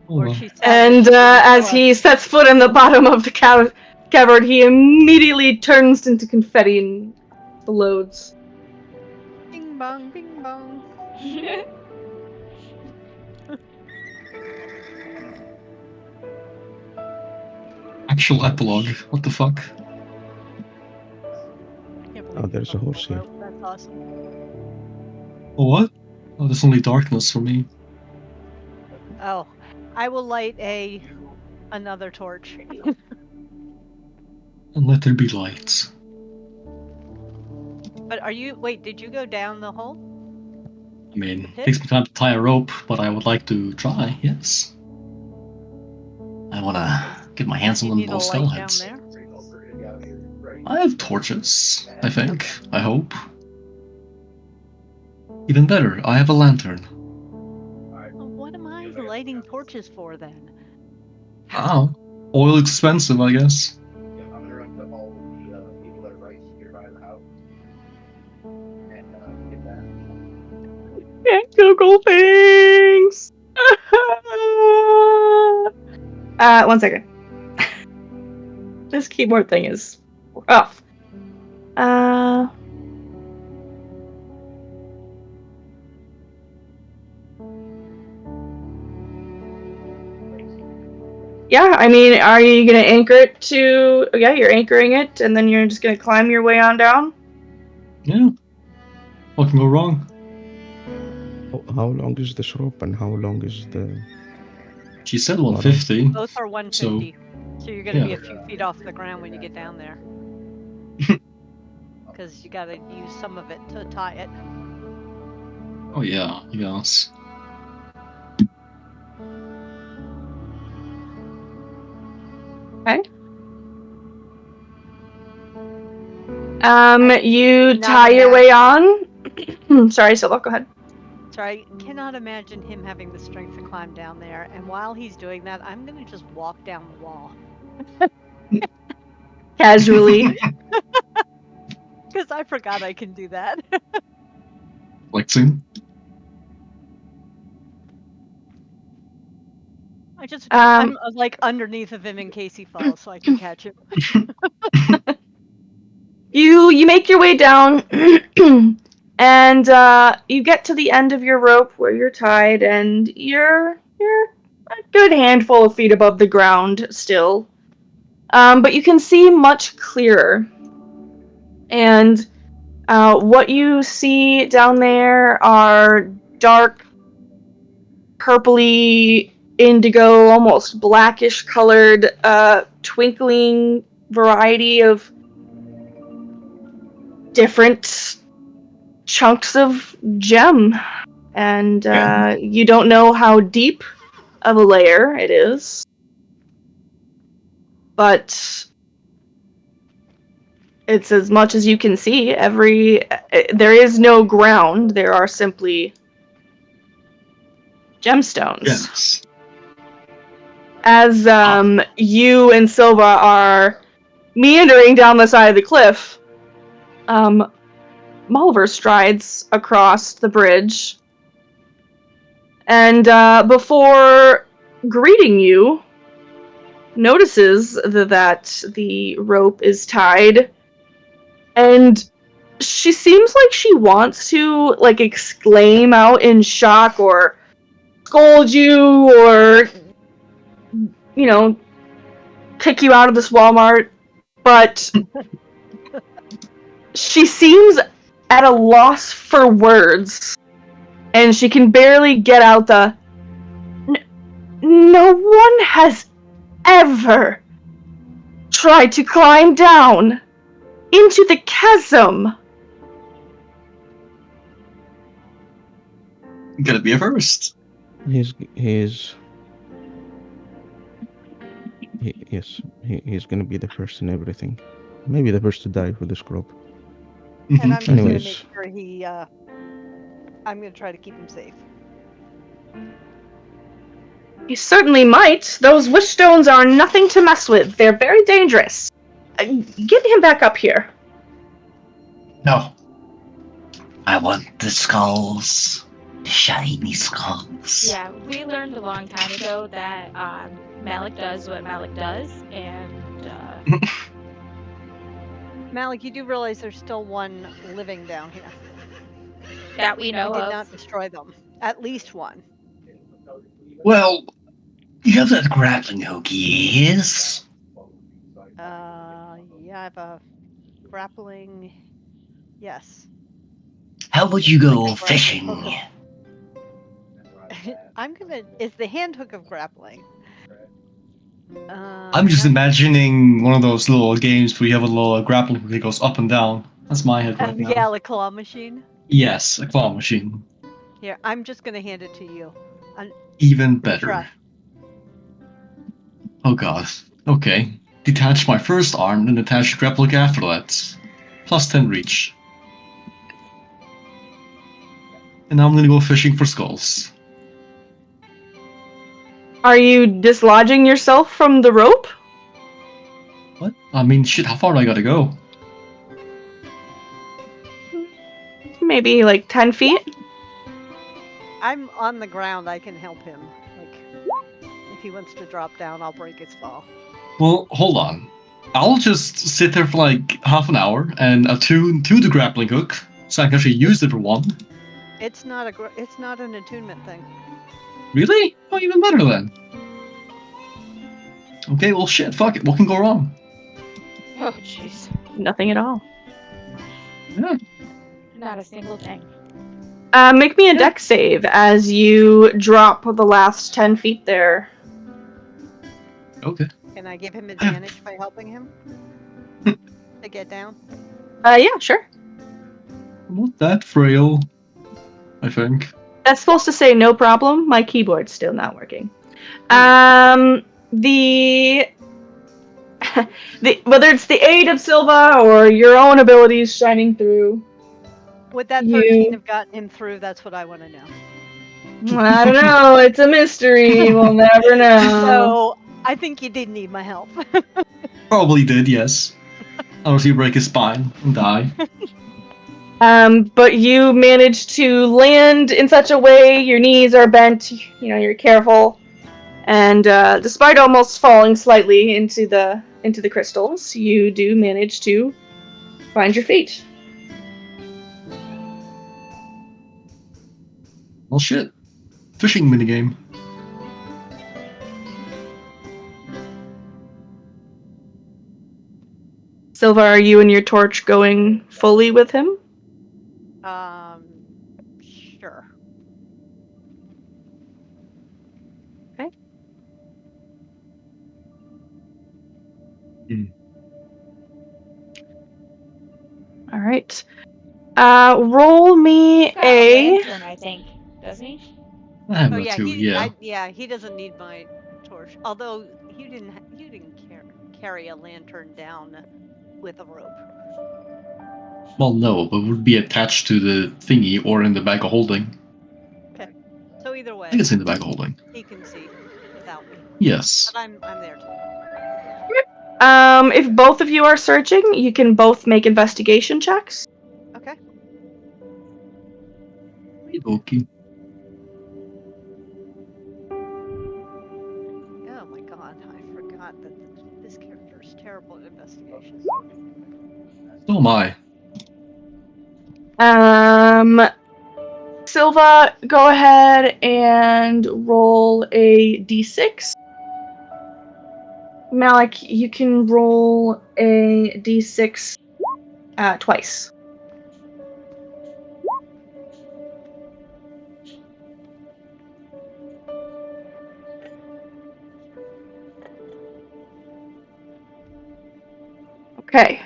Or well. she's sad. And that she as he sets foot in the bottom of the cavern, he immediately turns into confetti and explodes. Bing bong, bing bong. Actual epilogue. What the fuck? I can't believe Oh, there's a you horse here. rope. That's awesome. Oh, what? Oh, there's only darkness for me. Oh, I will light another torch. And let there be lights. But wait, did you go down the hole? I mean, it Hit? takes me time to tie a rope, but I would like to try, yes. I want to get my hands on You them need a those light skull down heads. there? I have torches, I think. I hope. Even better, I have a lantern. Well, what am I lighting torches for then? Oh. Oil expensive, I guess. I'm gonna run to all of the people that are right here by the house and get that. Can't Google things! 1 second. This keyboard thing is rough. Yeah, I mean, are you gonna anchor it to... Yeah, you're anchoring it, and then you're just gonna climb your way on down? Yeah. What can go wrong? How long is this rope and how long is the... She said 150. Both are 150. So you're gonna be a few feet off the ground when you get down there. Because you gotta use some of it to tie it. Oh yeah, yes. You Not tie your enough. way on. Sorry, Silva, go ahead. So I cannot imagine him having the strength to climb down there. And while he's doing that, I'm gonna just walk down the wall. Casually. Because I forgot I can do that. Flexing. I'm like underneath of him in case he falls so I can catch him. You make your way down, and you get to the end of your rope where you're tied, and you're a good handful of feet above the ground still. But you can see much clearer. And what you see down there are dark, purpley, indigo, almost blackish colored, twinkling variety of different chunks of gem. And you don't know how deep of a layer it is. But it's as much as you can see. There is no ground. There are simply gemstones. Yes. As you and Silva are meandering down the side of the cliff, Mulver strides across the bridge, and before greeting you, notices that the rope is tied, and she seems like she wants to exclaim out in shock or scold you or, kick you out of this Walmart, but she seems at a loss for words, and she can barely get out the, no one has ever tried to climb down into the chasm. Gotta be a first. He's gonna be the first in everything. Maybe the first to die for this group. And I'm just gonna Anyways. make sure he. I'm gonna try to keep him safe. You certainly might. Those wish stones are nothing to mess with. They're very dangerous. Get him back up here. No. I want the skulls. The shiny skulls. Yeah, we learned a long time ago that Malik does what Malik does, and Malik, you do realize there's still one living down here. that we know I did of. not destroy them. At least one. Well, you have that grappling hook, yes? Yeah, I have a grappling. Yes. How about you go Like a fishing? grappling I'm gonna. It's the hand hook of grappling. I'm just imagining one of those little games where you have a little grappling hook that goes up and down. That's my head right now. Yeah, the claw machine. Yes, a claw machine. Here, I'm just gonna hand it to you. Even better. Try. Oh god. Okay. Detach my first arm, then attach the grapple hook after that. Plus 10 reach. And now I'm gonna go fishing for skulls. Are you dislodging yourself from the rope? What? I mean, shit, how far do I gotta go? Maybe like 10 feet? I'm on the ground. I can help him. Like, if he wants to drop down, I'll break his fall. Well, hold on. I'll just sit there for like half an hour and attune to the grappling hook, so I can actually use it for one. It's not it's not an attunement thing. Really? Oh, even better then. Okay, well shit, fuck it, what can go wrong? Oh, jeez. Nothing at all. Yeah. Not a single thing. Make me a dex save as you drop the last 10 feet there. Okay. Can I give him advantage by helping him to get down? Yeah, sure. I'm not that frail, I think. That's supposed to say no problem. My keyboard's still not working. The whether it's the aid of Silva or your own abilities shining through. Would that 13 have gotten him through? That's what I want to know. I don't know. It's a mystery. We'll never know. So I think you did need my help. Probably did, yes. Unless you break his spine and die. But you managed to land in such a way, your knees are bent, you're careful, and despite almost falling slightly into the crystals, you do manage to find your feet. Well shit. Fishing minigame. Silva, are you and your torch going fully with him? Sure. Okay. All right. Roll me Got a. lantern, I think, doesn't he? I have Oh that yeah, too, yeah. he doesn't need my torch. Although you didn't carry a lantern down with a rope. Well, no, but it would be attached to the thingy or in the bag of holding. Okay. So either way, I think it's in the bag of holding. he can see without me. Yes. But I'm there too. If both of you are searching, you can both make investigation checks. Okay. Okay. Oh my god, I forgot that this character is terrible at investigation. So am I. Silva, go ahead and roll a d6. Malik, you can roll a d6 twice. Okay.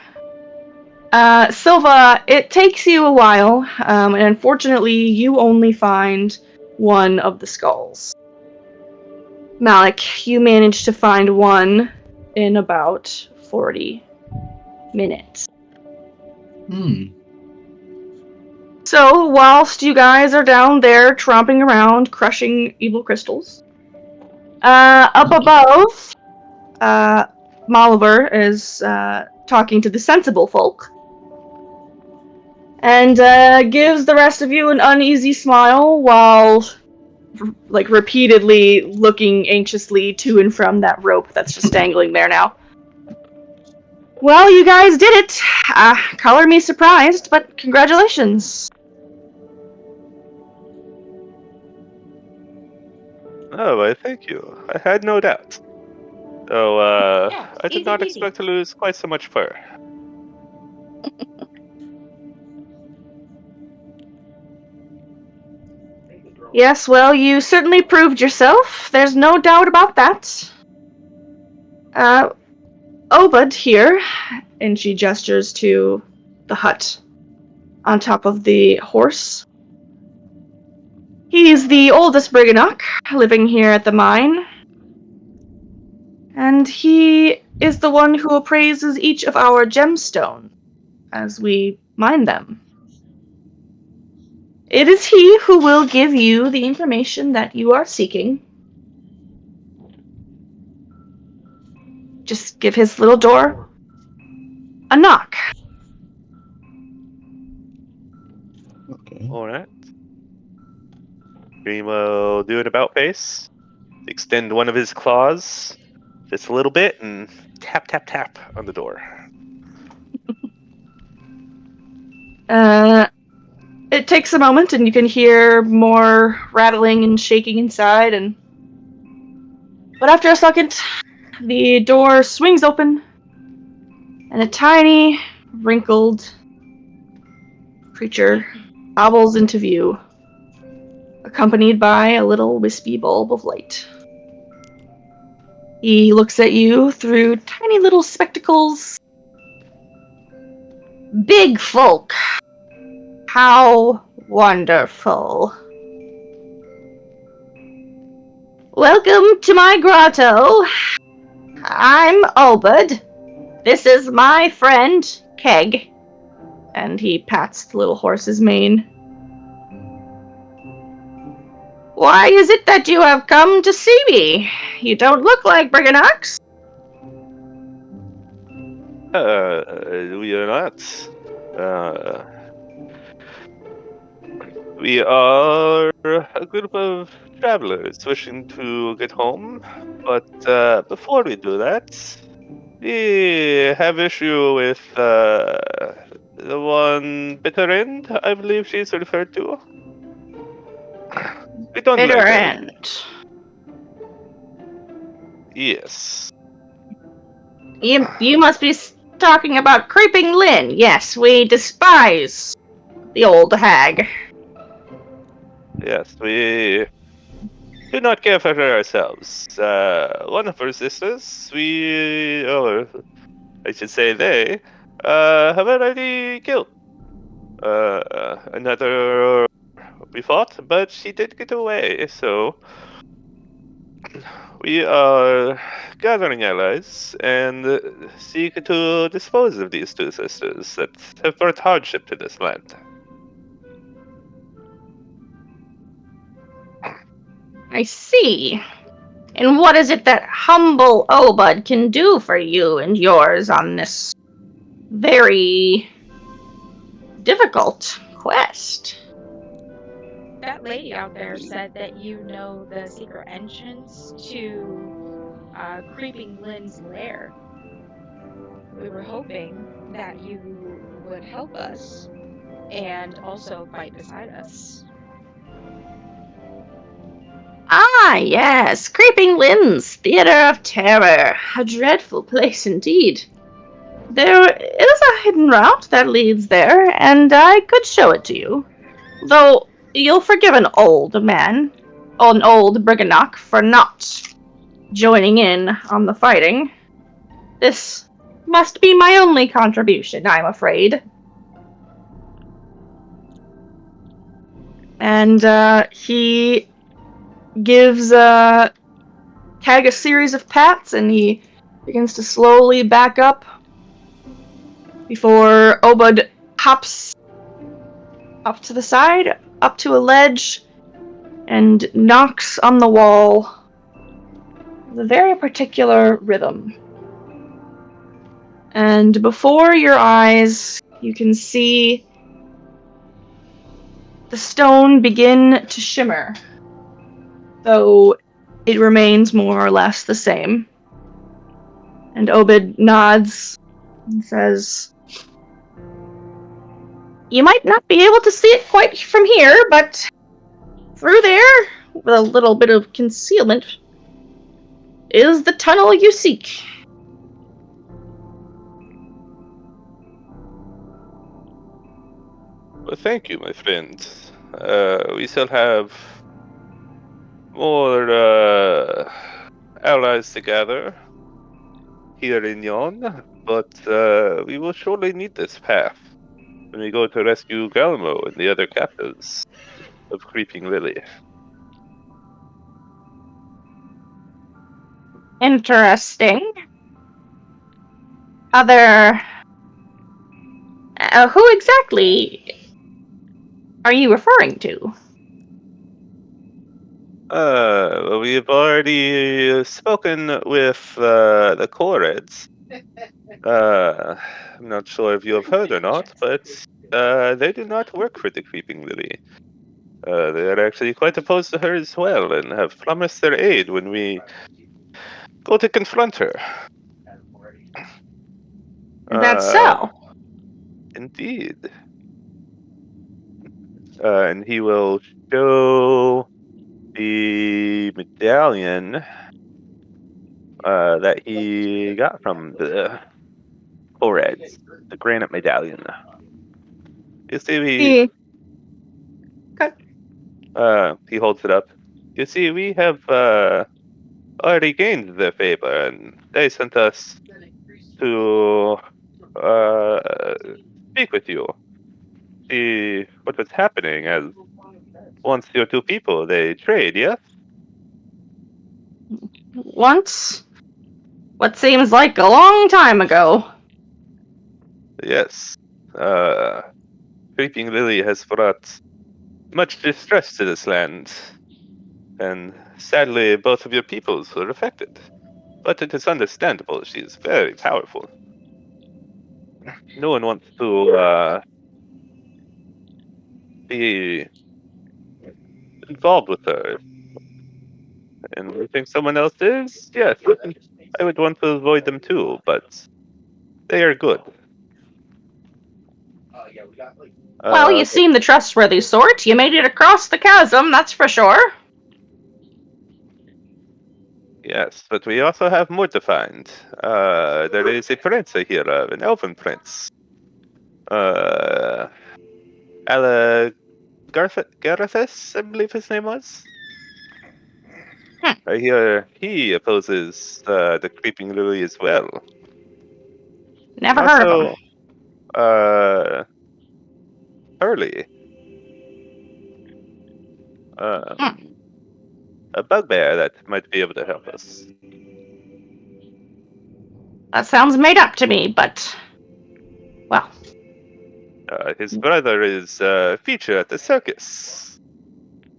Silva, it takes you a while, and unfortunately, you only find one of the skulls. Malik, you managed to find one in about 40 minutes. So, whilst you guys are down there tromping around, crushing evil crystals, up above, Moliver is talking to the sensible folk, and gives the rest of you an uneasy smile while, like, repeatedly looking anxiously to and from that rope that's just dangling there now. Well, you guys did it! Color me surprised, but congratulations! Oh, I thank you. I had no doubt. So, Yeah, I did easy not peasy. expect to lose quite so much fur. Yes, well, you certainly proved yourself. There's no doubt about that. Obud here, and she gestures to the hut on top of the horse. He's the oldest Briganok living here at the mine, and he is the one who appraises each of our gemstones as we mine them. It is he who will give you the information that you are seeking. Just give his little door a knock. Okay. Alright. Dream will do an about face, extend one of his claws just a little bit, and tap, tap, tap on the door. It takes a moment, and you can hear more rattling and shaking inside, but after a second, the door swings open, and a tiny, wrinkled creature bobbles into view, accompanied by a little wispy bulb of light. He looks at you through tiny little spectacles. Big folk. How wonderful. Welcome to my grotto. I'm Obud. This is my friend, Keg. And he pats the little horse's mane. Why is it that you have come to see me? You don't look like Briganox. We are not. We are a group of travelers wishing to get home, but before we do that, we have issue with the one bitter end, I believe she's referred to. We don't Bitter like her. end. Yes. You must be talking about Creeping Lynn. Yes, we despise the old hag. Yes, we do not care for her ourselves. One of her sisters, or I should say they, have already killed. Another we fought, but she did get away, so we are gathering allies and seek to dispose of these two sisters that have brought hardship to this land. I see. And what is it that humble Obud can do for you and yours on this very difficult quest? That lady out there said that you know the secret entrance to Creeping Lynn's lair. We were hoping that you would help us and also fight beside us. Ah, yes, Creeping Lynn's Theater of Terror. A dreadful place indeed. There is a hidden route that leads there, and I could show it to you. Though you'll forgive an old Briganock, for not joining in on the fighting. This must be my only contribution, I'm afraid. And he gives Kag a series of pats, and he begins to slowly back up before Obud hops up to the side, up to a ledge, and knocks on the wall with a very particular rhythm. And before your eyes, you can see the stone begin to shimmer, though it remains more or less the same. And Obed nods and says, "You might not be able to see it quite from here, but through there, with a little bit of concealment, is the tunnel you seek." Well, thank you, my friend. We shall have more allies together here in Yon, but we will surely need this path when we go to rescue Galmo and the other captives of Creeping Lily. Interesting. Who exactly are you referring to? Well, we've already spoken with the Coreds. I'm not sure if you have heard or not, but they do not work for the Creeping Lily. They are actually quite opposed to her as well, and have promised their aid when we go to confront her. That's so. Indeed. And he will show the medallion that he got from the Coreds, the granite medallion. You see, he holds it up. You see, we have already gained their favor, and they sent us to speak with you, see what was happening. As once your two people they trade, yes. Once? What seems like a long time ago. Yes. Creeping Lily has brought much distress to this land, and sadly, both of your peoples were affected. But it is understandable. She is very powerful. No one wants to be involved with her. And I think someone else is? Yes, I would want to avoid them too, but they are good. Well, you seem the trustworthy sort. You made it across the chasm, that's for sure. Yes, but we also have more to find. There is a prince I hear of, an elven prince. Garethus, I believe his name was. I hear he opposes the Creeping Lily as well. Never heard of him. Hurley. A bugbear that might be able to help us. That sounds made up to me, but... well. His brother is a feature at the circus.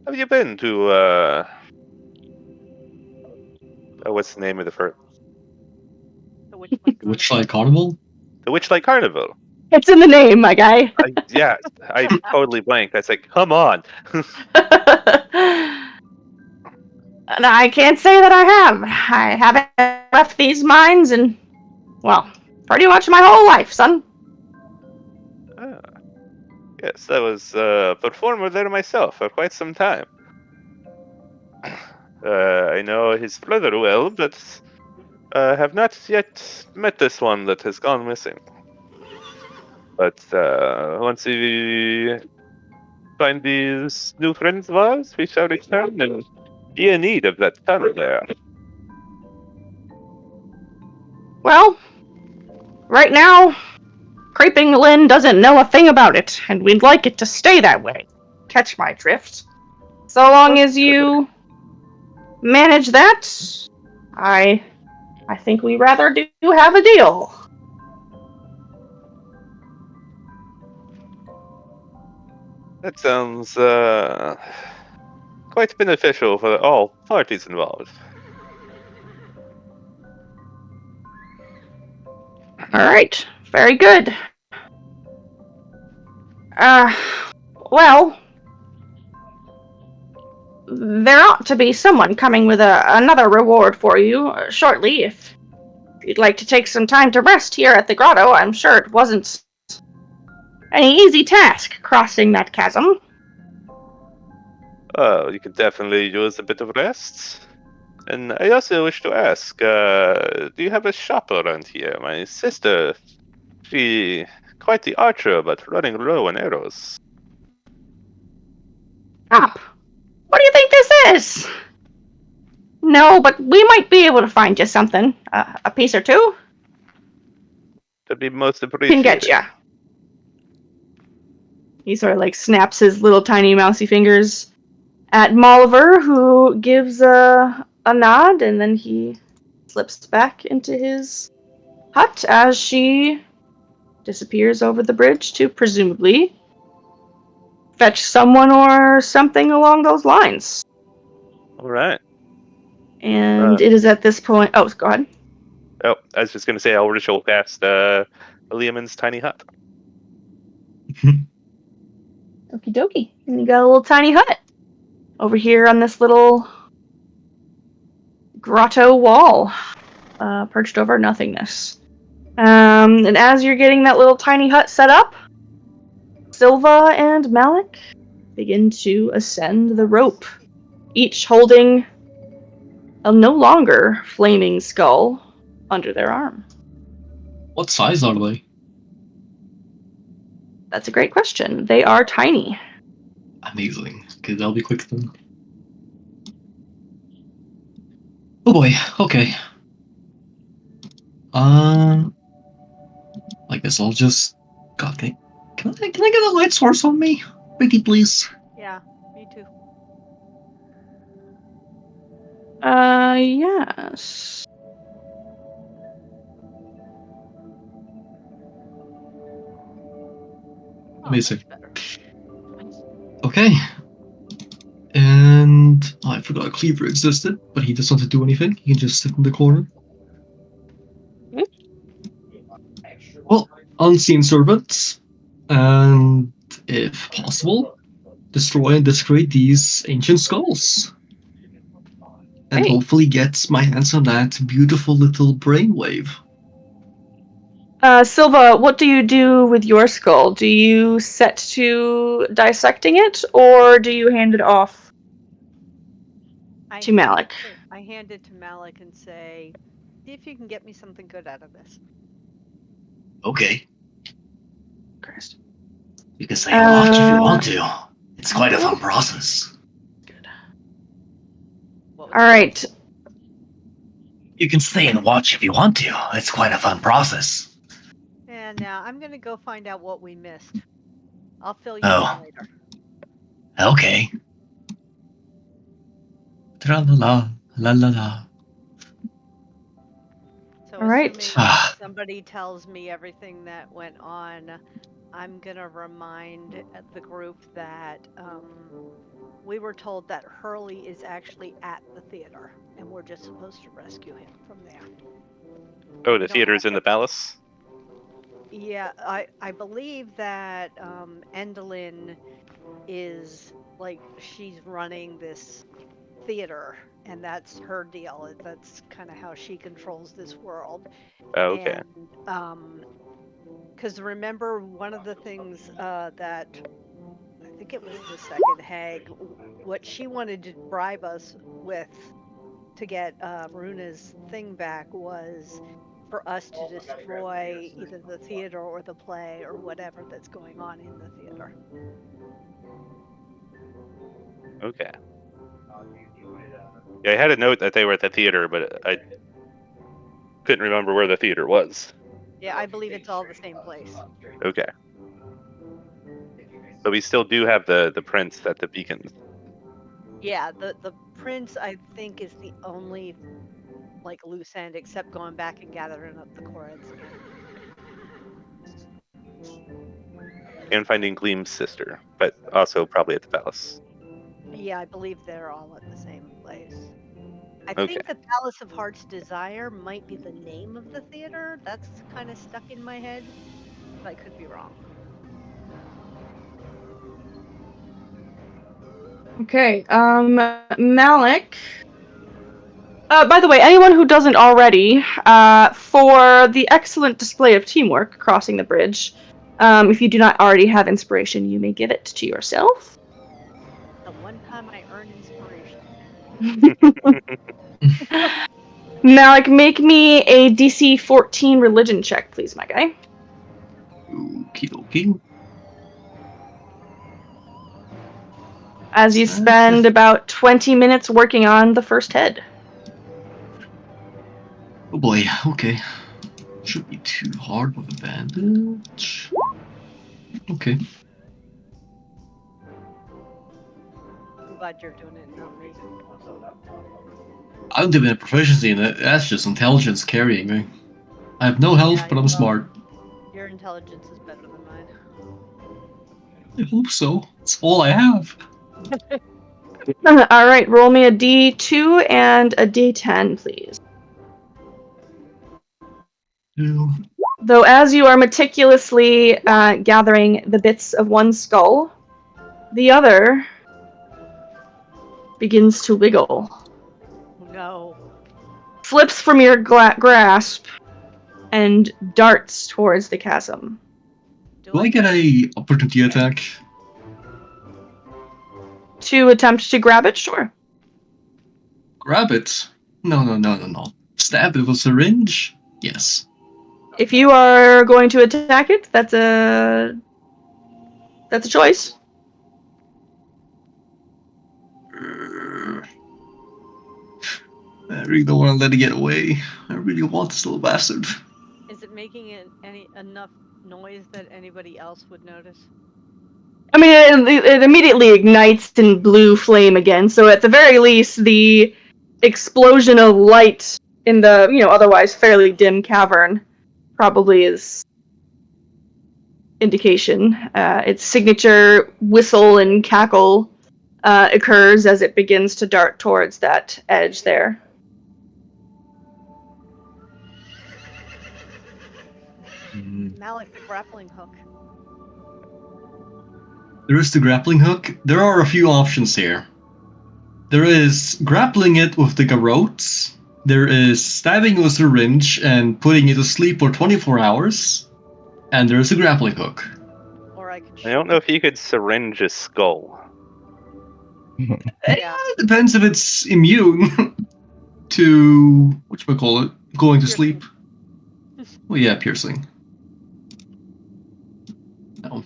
Have you been to, what's the name of the first? The Witchlight Carnival? The Witchlight Carnival. It's in the name, my guy. Yeah, I totally blanked. I was like, come on. And I can't say that I have. I haven't left these mines in, well, pretty much my whole life, son. Yes, I was a performer there myself for quite some time. I know his brother well, but have not yet met this one that has gone missing. But once we find these new friends of ours, we shall return and be in need of that tunnel there. Well, right now, Creeping Lynn doesn't know a thing about it, and we'd like it to stay that way. Catch my drift. So long as you manage that, I think we rather do have a deal. That sounds quite beneficial for all parties involved. Alright, very good. Well, there ought to be someone coming with another reward for you shortly. If you'd like to take some time to rest here at the grotto, I'm sure it wasn't any easy task crossing that chasm. Oh, you could definitely use a bit of rest. And I also wish to ask, do you have a shop around here? My sister, she quite the archer, but running low on arrows. Stop. What do you think this is? No, but we might be able to find you something. A piece or two? That'd be most appreciated. Can get ya. He sort of like snaps his little tiny mousy fingers at Molliver, who gives a nod, and then he slips back into his hut as she disappears over the bridge to presumably fetch someone or something along those lines. All right. And it is at this point. Oh, go ahead. Oh, I was just going to say I'll ritual past Liamon's tiny hut. Okie dokie. And you got a little tiny hut over here on this little grotto wall, perched over nothingness. And as you're getting that little tiny hut set up, Silva and Malik begin to ascend the rope, each holding a no longer flaming skull under their arm. What size are they? That's a great question. They are tiny. Amazing. Okay, that'll be quick then. Oh boy, okay. I guess I'll just... God, can I get a light source on me? Pretty please. Yeah, me too. Yes. Oh, Amazing. that's better. Okay. And I forgot Cleaver existed, but he doesn't have to do anything. He can just sit in the corner. Well, unseen servants, and if possible, destroy and desecrate these ancient skulls. And Hey. hopefully get my hands on that beautiful little brainwave. Silva, what do you do with your skull? Do you set to dissecting it, or do you hand it off to Malik? I hand it to Malik and say, see if you can get me something good out of this. Okay. Christ. You can say watch if you want to. It's quite a fun process. What was All right. You can stay and watch if you want to. It's quite a fun process. And now I'm going to go find out what we missed. I'll fill you Oh. in later. Okay. Tra-la-la, la-la-la. So All right. assuming somebody tells me everything that went on, I'm going to remind the group that we were told that Hurley is actually at the theater, and we're just supposed to rescue him from there. Oh, We the don't theater's have in to- the palace? Yeah, I believe that Endlin is, like, she's running this theater, and that's her deal. That's kind of how she controls this world. Oh, okay. And because remember, one of the things that I think it was the second hag what she wanted to bribe us with to get Runa's thing back was for us to destroy either the theater or the play or whatever that's going on in the theater. Okay. Yeah, I had a note that they were at the theater, but I couldn't remember where the theater was. Yeah, I believe it's all the same place. Okay. But we still do have the prince at the beacons. Yeah, the prince I think is the only like loose end except going back and gathering up the Koreds again. And finding Gleam's sister, but also probably at the palace. Yeah, I believe they're all at the same place. I Okay. think the Palace of Heart's Desire might be the name of the theater. That's kind of stuck in my head, but I could be wrong. Okay, Malik. By the way, anyone who doesn't already, for the excellent display of teamwork crossing the bridge, if you do not already have inspiration, you may give it to yourself. The one time I earned inspiration. Malik, make me a DC 14 religion check, please, my guy. Okie dokie. As you spend about 20 minutes working on the first head. Oh boy, okay. Shouldn't be too hard with a bandage. Okay. I'm glad you're doing it, not me. I don't have any proficiency in it. That's just intelligence carrying me. I have no health, Yeah, but I'm well, smart. Your intelligence is better than mine. I hope so. It's all I have. Alright, roll me a D2 and a D10, please. Two. Though as you are meticulously gathering the bits of one skull, the other begins to wiggle. No. Slips from your grasp and darts towards the chasm. Do I get a opportunity attack? To attempt to grab it? Sure. Grab it? No. Stab it with a syringe? Yes. If you are going to attack it, that's a choice. I really don't want to let it get away. I really want this little bastard. Is it making any enough noise that anybody else would notice? I mean, it immediately ignites in blue flame again, so at the very least, the explosion of light in the, otherwise fairly dim cavern probably is indication. Its signature whistle and cackle occurs as it begins to dart towards that edge there. Malik, the grappling hook. There is the grappling hook. There are a few options here. There is grappling it with the garrotes. There is stabbing with a syringe and putting it to sleep for 24 hours. And there is a grappling hook. Or I could. I don't know if you could syringe a skull. Yeah. It depends if it's immune to whatchamacallit, going to sleep. Well, yeah, piercing. No.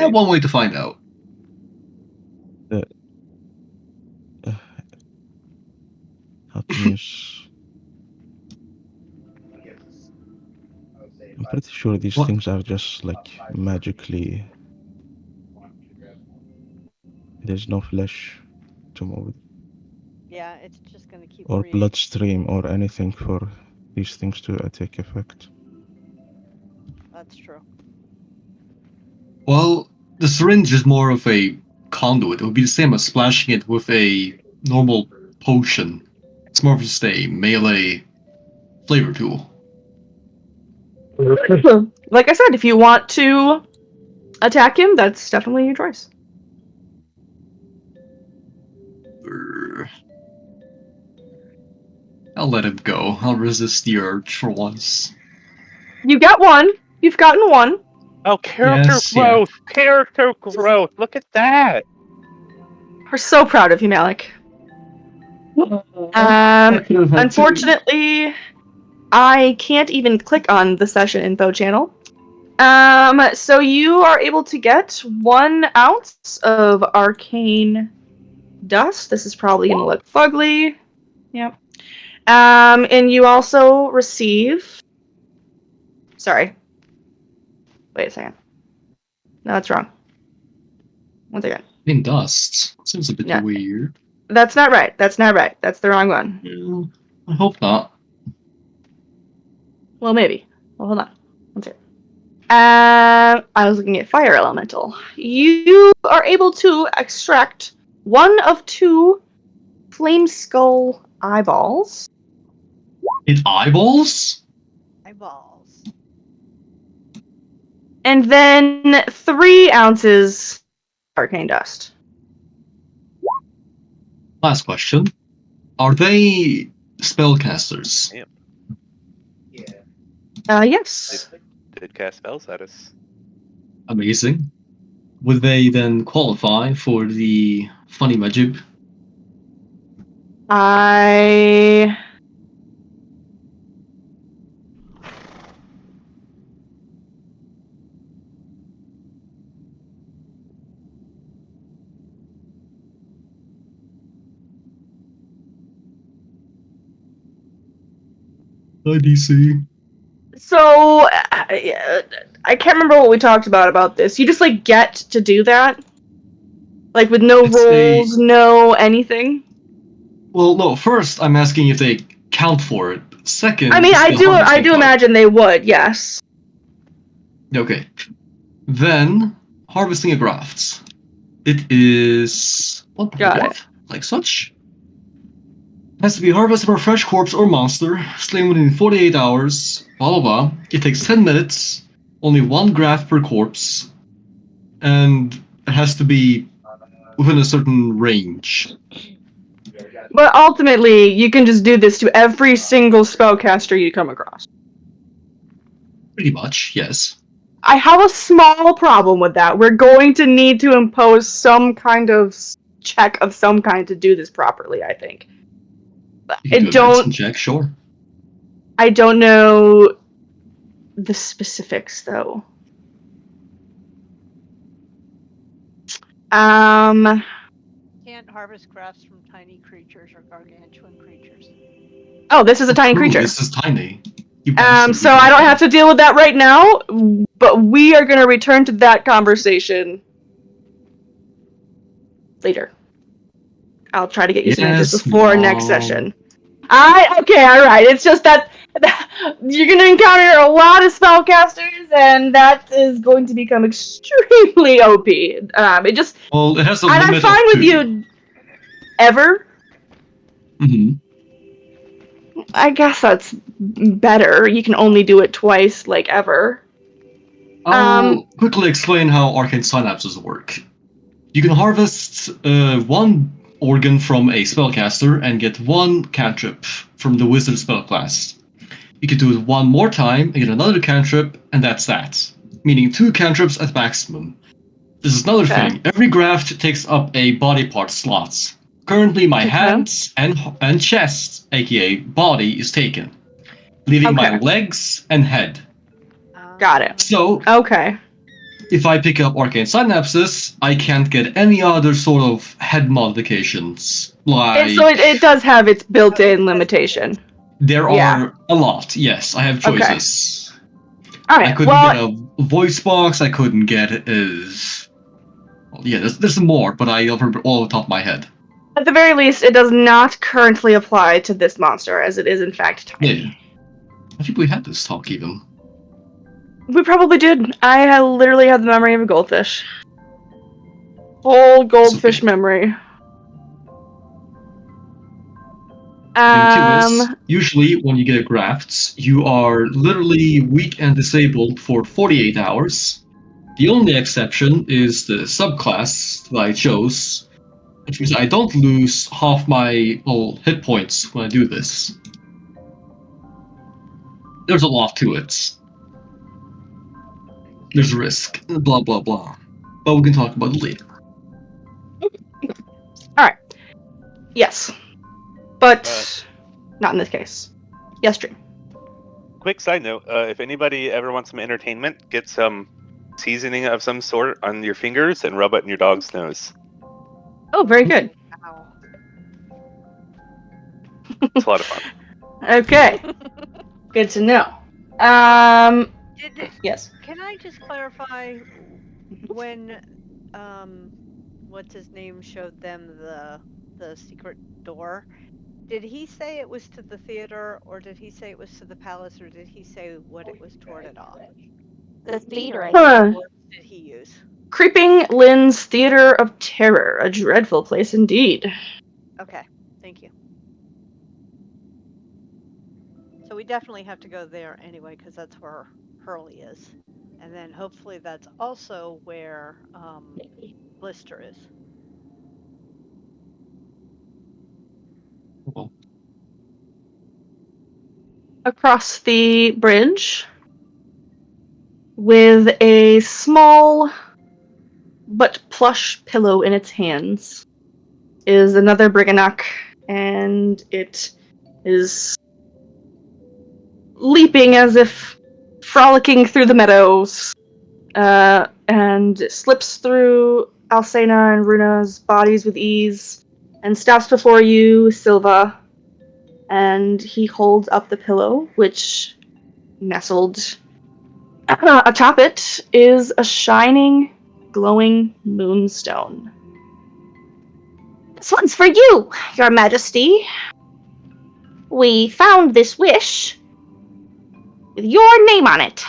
One way to find out. Happiness. I'm pretty sure these things are just like magically. There's no flesh to move. Yeah, it's just gonna keep. Or bloodstream or anything for these things to take effect. That's true. Well, the syringe is more of a conduit. It would be the same as splashing it with a normal potion. It's more of just a melee flavor tool. Like I said, if you want to attack him, that's definitely your choice. I'll let him go. I'll resist the urge for once. You got one. You've gotten one. Oh, character Yes, growth! Yeah. Character growth! Look at that! We're so proud of you, Malik. Unfortunately, I can't even click on the session info channel. So you are able to get 1 ounce of arcane dust. This is probably gonna look fugly. Yep. And you also receive. Sorry. Wait a second. No, that's wrong. One second. In dust. Seems a bit Yeah. weird. That's not right. That's not right. That's the wrong one. Yeah, I hope not. Well, maybe. Well, hold on. One second. I was looking at fire elemental. You are able to extract 1 of 2 flame skull eyeballs. It eyeballs? Eyeballs. And then 3 ounces arcane dust. Last question. Are they spellcasters? Yes. Did cast spells at us. Amazing. Would they then qualify for the funny majib? Hi, DC. So, I can't remember what we talked about this. You just, like, get to do that? Like, with no rolls, no anything? Well, no, first I'm asking if they count for it. Second, I mean, it's I the do harvesting part. imagine they would, yes. Okay. Then, harvesting a graft. It is... what? Got What? Like such? Has to be harvested from a fresh corpse or monster, slain within 48 hours, blah blah blah. It takes 10 minutes, only 1 graft per corpse, and it has to be within a certain range. But ultimately, you can just do this to every single spellcaster you come across. Pretty much, yes. I have a small problem with that. We're going to need to impose some kind of check of some kind to do this properly, I think. You can do a medicine check, sure. I don't know the specifics, though. Can't harvest grafts from tiny creatures or gargantuan creatures. Oh, this is a tiny Ooh, creature. This is tiny. So I don't have to deal with that right now, but we are going to return to that conversation later. I'll try to get you some answers before next session. Okay, alright. It's just that you're going to encounter a lot of spellcasters, and that is going to become extremely OP. It just... Well, it has a and limit I'm fine of with 2. you... Ever? Mm-hmm. I guess that's better. You can only do it twice, like, ever. I'll quickly explain how arcane synapses work. You can harvest 1 organ from a spellcaster and get 1 cantrip from the wizard spellclass. You can do it 1 more time and get another cantrip, and that's that. Meaning 2 cantrips at maximum. This is another thing. Every graft takes up a body part slot. Currently my hands and chest, aka body, is taken. Leaving my legs and head. Got it. So, if I pick up Arcane Synapses, I can't get any other sort of head modifications. Like, so it does have its built-in limitation. There are a lot, yes. I have choices. Alright, I couldn't get a voice box, I couldn't get there's more, but I don't remember all off the top of my head. At the very least, it does not currently apply to this monster, as it is in fact tiny. Yeah. I think we had this talk even. We probably did. I literally had the memory of a goldfish. Full goldfish memory. Usually, when you get grafts, you are literally weak and disabled for 48 hours. The only exception is the subclass that I chose, which means I don't lose half my hit points when I do this. There's a lot to it. There's risk, blah blah blah. But we can talk about it later. Yes. But not in this case. Yes, Dream. Quick side note: if anybody ever wants some entertainment, get some seasoning of some sort on your fingers and rub it in your dog's nose. Oh, very good. Ow. It's a lot of fun. Okay. Good to know. Yes. Can I just clarify when what's his name showed them the secret door? Did he say it was to the theater, or did he say it was to the palace, or did he say what it was toward at all? The theater, I What Huh. words did he use? Creeping Lynn's Theater of Terror, a dreadful place indeed. Okay, thank you. So we definitely have to go there anyway, because that's where Hurley is. And then hopefully that's also where Blister is. Well, Across the bridge, with a small but plush pillow in its hands, is another Briganock, and it is leaping as if frolicking through the meadows, and slips through Alcena and Runa's bodies with ease, and stops before you, Silva, and he holds up the pillow, which, nestled atop it, is a shining, glowing moonstone. This one's for you, Your Majesty. We found this wish with your name on it.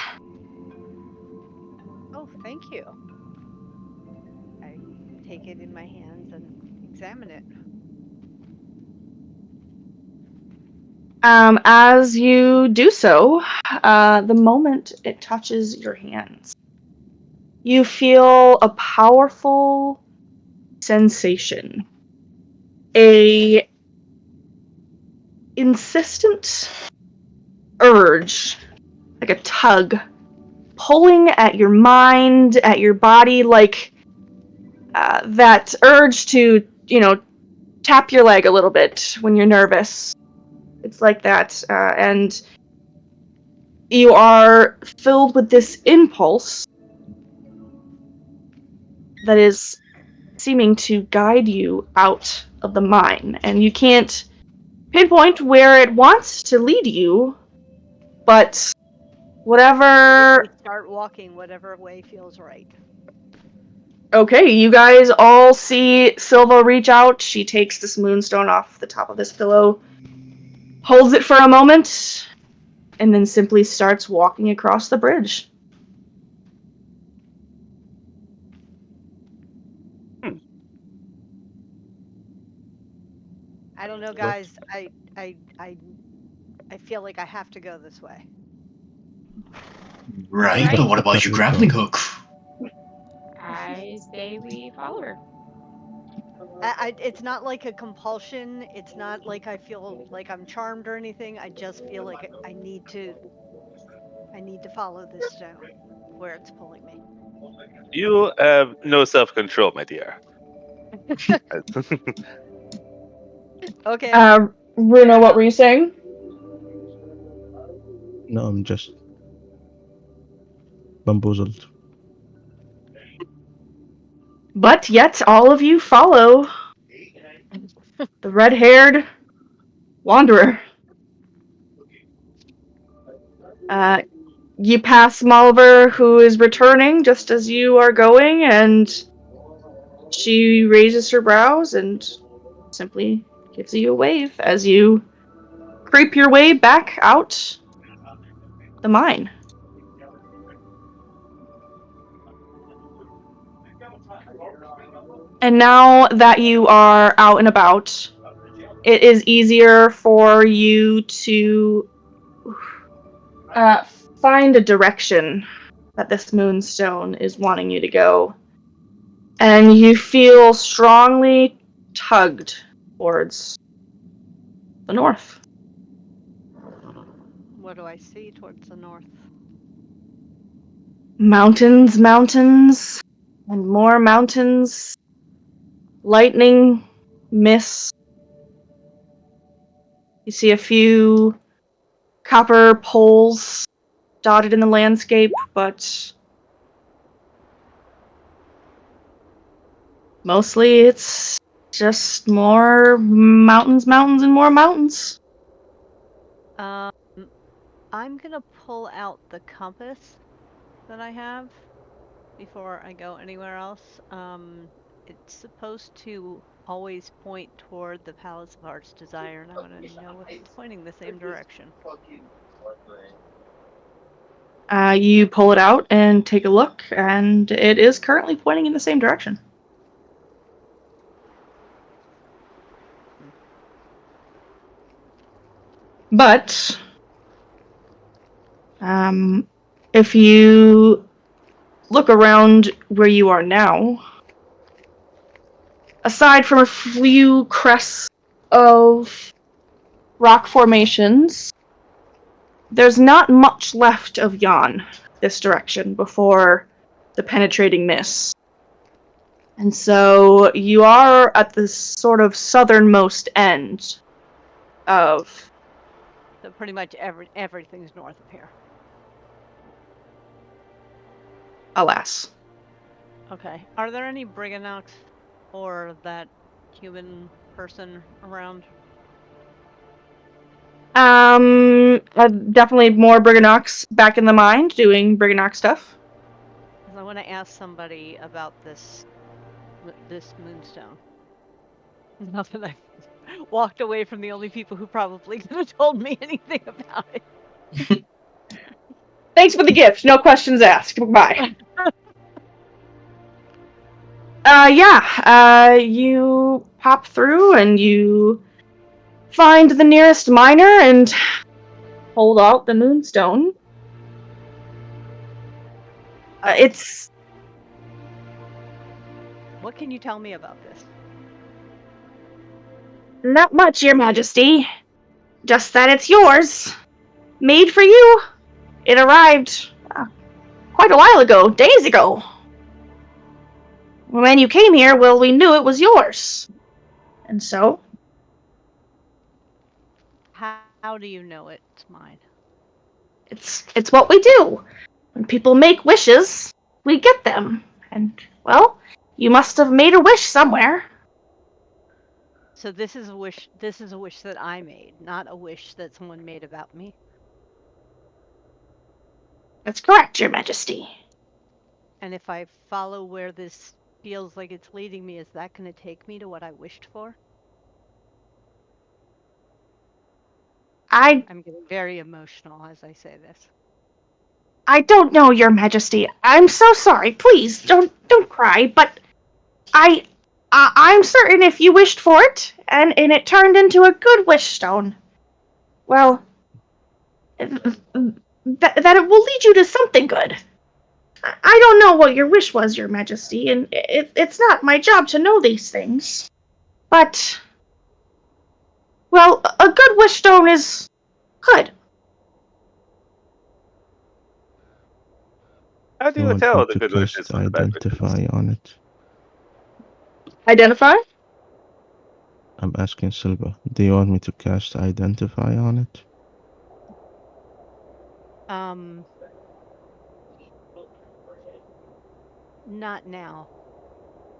Oh, thank you. I take it in my hands and examine it. As you do so, the moment it touches your hands, you feel a powerful sensation. A insistent urge, like a tug, pulling at your mind, at your body, like that urge to, tap your leg a little bit when you're nervous. It's like that, and you are filled with this impulse that is seeming to guide you out of the mine, and you can't pinpoint where it wants to lead you, but whatever. We start walking whatever way feels right. Okay, you guys all see Silva reach out. She takes this moonstone off the top of this pillow, holds it for a moment, and then simply starts walking across the bridge. I don't know, guys. I feel like I have to go this way. Right, Right. but what about your grappling hook? I say we follow her. It's not like a compulsion. It's not like I feel like I'm charmed or anything. I just feel like I need to follow this stone where it's pulling me. You have no self-control, my dear. Okay. Runa, what were you saying? No, I'm just bamboozled. But yet, all of you follow the red-haired wanderer. You pass Malver, who is returning just as you are going, and she raises her brows and simply gives you a wave as you creep your way back out the mine. And now that you are out and about, it is easier for you to find a direction that this moonstone is wanting you to go. And you feel strongly tugged towards the north. What do I see towards the north? Mountains, mountains, and more mountains. Lightning, mist, You see a few copper poles dotted in the landscape, but mostly it's just more mountains, mountains, and more mountains. I'm gonna pull out the compass that I have before I go anywhere else. It's supposed to always point toward the Palace of Heart's Desire, and I want to know if it's pointing the same direction. You pull it out and take a look, and it is currently pointing in the same direction. But if you look around where you are now, aside from a few crests of rock formations, there's not much left of Yon this direction before the penetrating mist. And so you are at the sort of southernmost end of... So pretty much everything's north of here. Alas. Okay. Are there any Briganox or that human person around? Definitely more Briganox back in the mind, doing Briganox stuff. Because I want to ask somebody about this moonstone. Not that I've walked away from the only people who probably could have told me anything about it. Thanks for the gift. No questions asked. Goodbye. You pop through and you find the nearest miner and hold out the moonstone. It's... What can you tell me about this? Not much, Your Majesty. Just that it's yours. Made for you. It arrived quite a while ago, days ago. When you came here, well, we knew it was yours. And so? How do you know it's mine? It's what we do. When people make wishes, we get them. And, well, you must have made a wish somewhere. So this is a wish that I made, not a wish that someone made about me. That's correct, Your Majesty. And if I follow where this feels like it's leading me, is that going to take me to what I wished for? I'm getting very emotional as I say this. I don't know, Your Majesty. I'm so sorry. Please, don't cry. But I'm certain if you wished for it, and it turned into a good wish stone, well, that it will lead you to something good. I don't know what your wish was, Your Majesty, and it's not my job to know these things. But, well, a good wish stone is good. How do you tell the good wishes from the bad wishes? Identify on it. Identify? I'm asking Silva. Do you want me to cast Identify on it? Not now.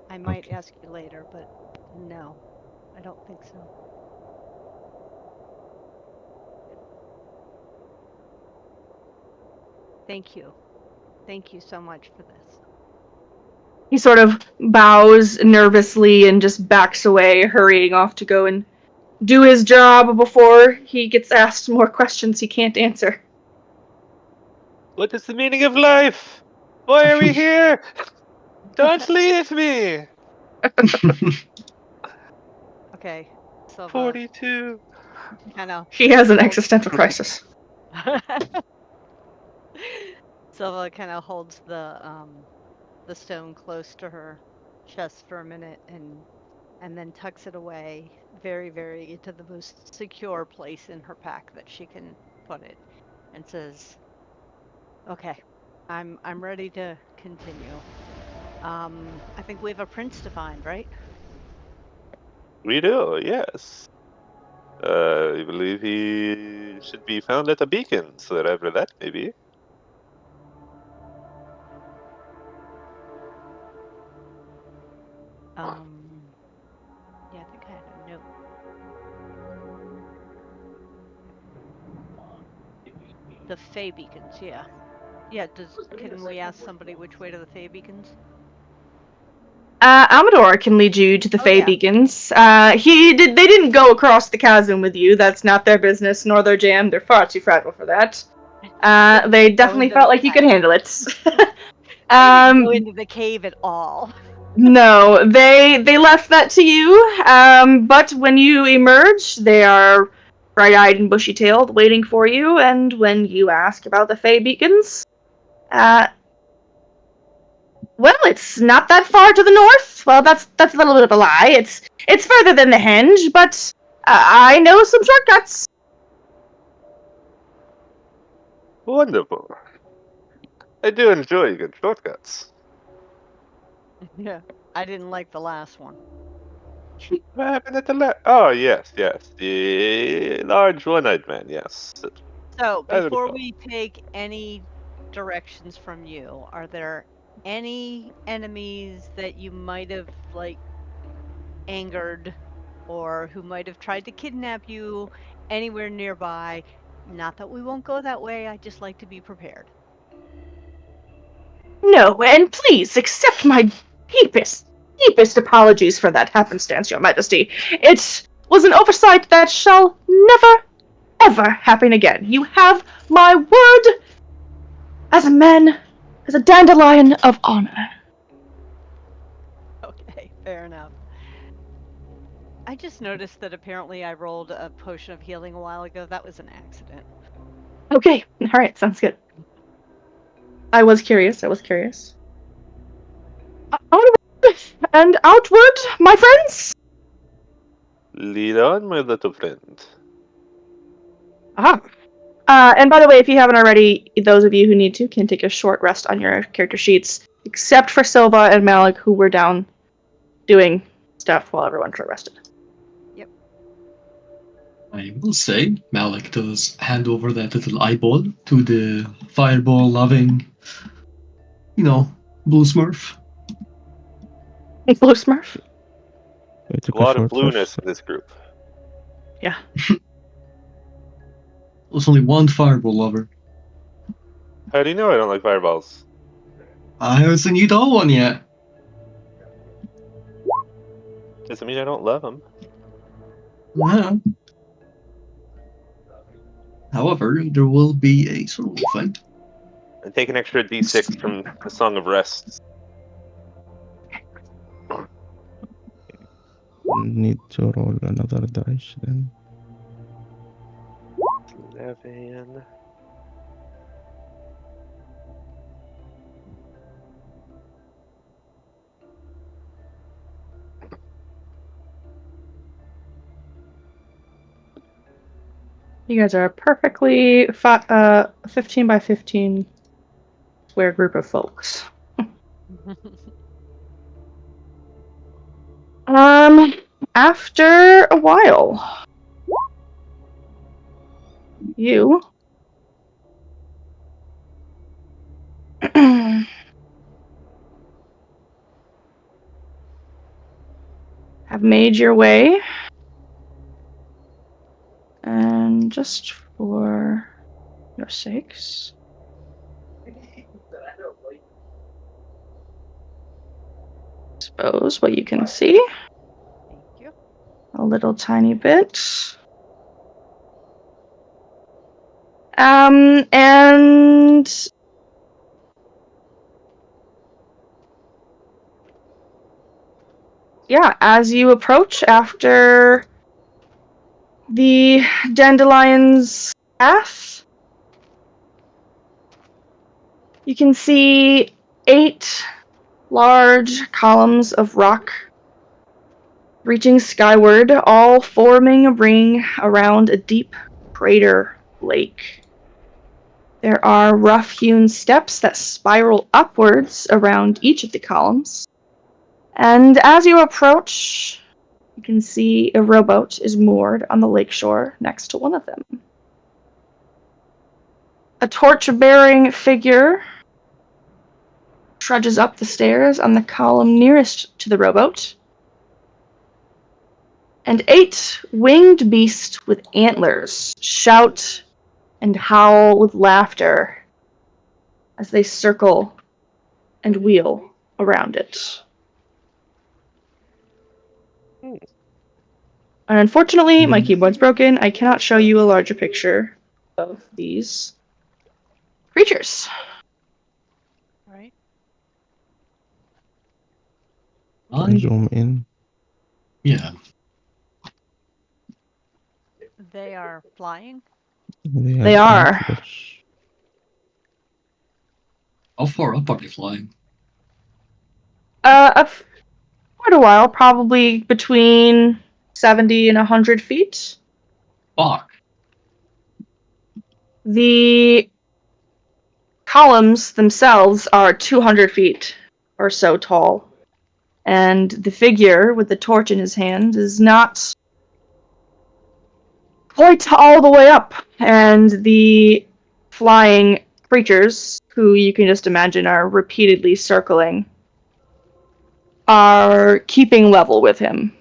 I might ask you later, but no, I don't think so. Thank you. Thank you so much for this. He sort of bows nervously and just backs away, hurrying off to go and do his job before he gets asked more questions he can't answer. What is the meaning of life? Why are we here? Don't leave me! Okay, so 42. I know. He has an existential crisis. Silva kind of holds the stone close to her chest for a minute and then tucks it away very, very into the most secure place in her pack that she can put it, and says, "Okay, I'm ready to continue. I think we have a prince to find, right?" We do, yes. I believe he should be found at a beacon, so whatever that may be. Yeah, I think I had a note. The Fey beacons, yeah. Yeah, can we ask somebody which way to the Fey beacons? Amador can lead you to the Oh, Fey yeah. beacons. They didn't go across the chasm with you. That's not their business nor their jam. They're far too fragile for that. They definitely into felt the like you could handle it. They didn't go into the cave at all. No, they left that to you. But when you emerge, they are bright-eyed and bushy-tailed, waiting for you. And when you ask about the Fey beacons, well, it's not that far to the north. Well, that's a little bit of a lie. It's further than the Henge, but I know some shortcuts. Wonderful. I do enjoy good shortcuts. Yeah, I didn't like the last one. What happened at the Oh, yes. The large one-eyed man, yes. So, I before recall. we take any directions from you, are there any enemies that you might have, like, angered or who might have tried to kidnap you anywhere nearby? Not that we won't go that way, I just like to be prepared. No, and please accept my deepest apologies for that happenstance, Your Majesty. It was an oversight that shall never, ever happen again. You have my word as a man, as a dandelion of honor. Okay, fair enough. I just noticed that apparently I rolled a potion of healing a while ago. That was an accident. Okay, alright, sounds good. I was curious. Onward and outward, my friends! Lead on, my little friend. Aha. And by the way, if you haven't already, those of you who need to can take a short rest on your character sheets, except for Silva and Malik, who were down doing stuff while everyone short rested. Yep. I will say, Malik does hand over that little eyeball to the fireball-loving, blue smurf. Blue Smurf? I took A lot of short blueness rest. in this group. Yeah. There's only one fireball lover. How do you know I don't like fireballs? I haven't seen you throw one yet. Doesn't mean I don't love them. Yeah. However, there will be a solo fight. And take an extra d6 from the Song of Rest. Need to roll another dice then. 11. You guys are a perfectly 15 by 15 square group of folks. After a while, you have made your way, and just for your sakes, expose what you can see. Thank you. A little tiny bit. And yeah, as you approach after the dandelion's path, you can see 8 large columns of rock reaching skyward, all forming a ring around a deep crater lake. There are rough-hewn steps that spiral upwards around each of the columns. And as you approach, you can see a rowboat is moored on the lakeshore next to one of them. A torch-bearing figure trudges up the stairs on the column nearest to the rowboat. And 8 winged beasts with antlers shout and howl with laughter as they circle and wheel around it. And unfortunately, my keyboard's broken. I cannot show you a larger picture of these creatures. Right. Zoom in. Yeah. They are flying. They are. Antlers. How far up are they flying? Quite a while, probably between 70 and 100 feet. Fuck. The columns themselves are 200 feet or so tall, and the figure with the torch in his hand is not quite all the way up, and the flying creatures, who you can just imagine are repeatedly circling, are keeping level with him.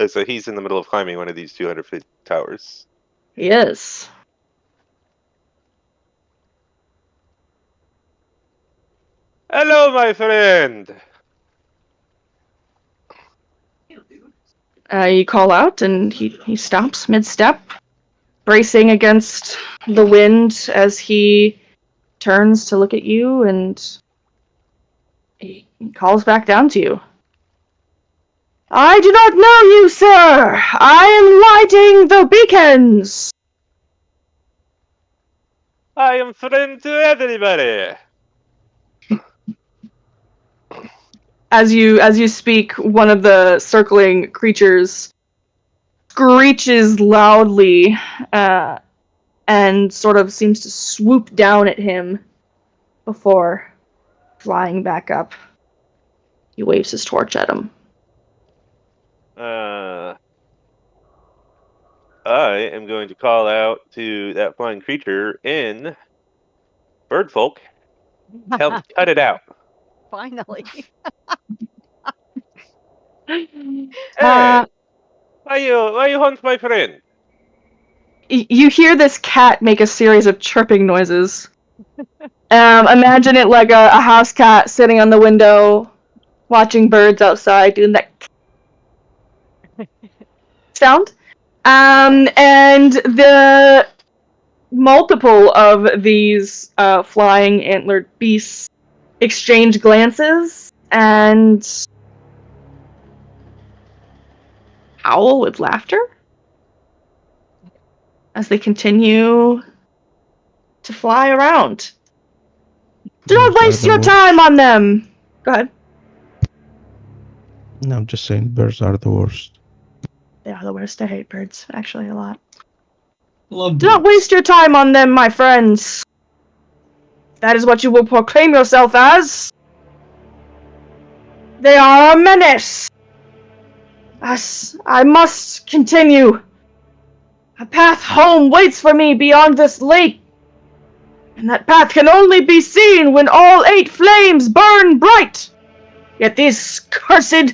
So he's in the middle of climbing one of these 200-foot towers. He is. Hello, my friend! You call out, and he stops mid-step, bracing against the wind as he turns to look at you, and he calls back down to you. I do not know you, sir! I am lighting the beacons! I am friend to everybody! As you speak, one of the circling creatures screeches loudly, and sort of seems to swoop down at him before flying back up. He waves his torch at him. I am going to call out to that flying creature in Birdfolk. Help cut it out. Finally. Hey, why you hunt my friend? You hear this cat make a series of chirping noises. Imagine it like a house cat sitting on the window, watching birds outside, doing that sound. And the multiple of these flying antlered beasts exchange glances and howl with laughter as they continue to fly around. Do not waste your time on them! Go ahead. No, I'm just saying birds are the worst. They are the worst. I hate birds, actually, a lot. Love Do not birds. waste your time on them, my friends! That is what you will proclaim yourself as! They are a menace! I must continue. A path home waits for me beyond this lake, and that path can only be seen when all 8 flames burn bright. Yet these cursed,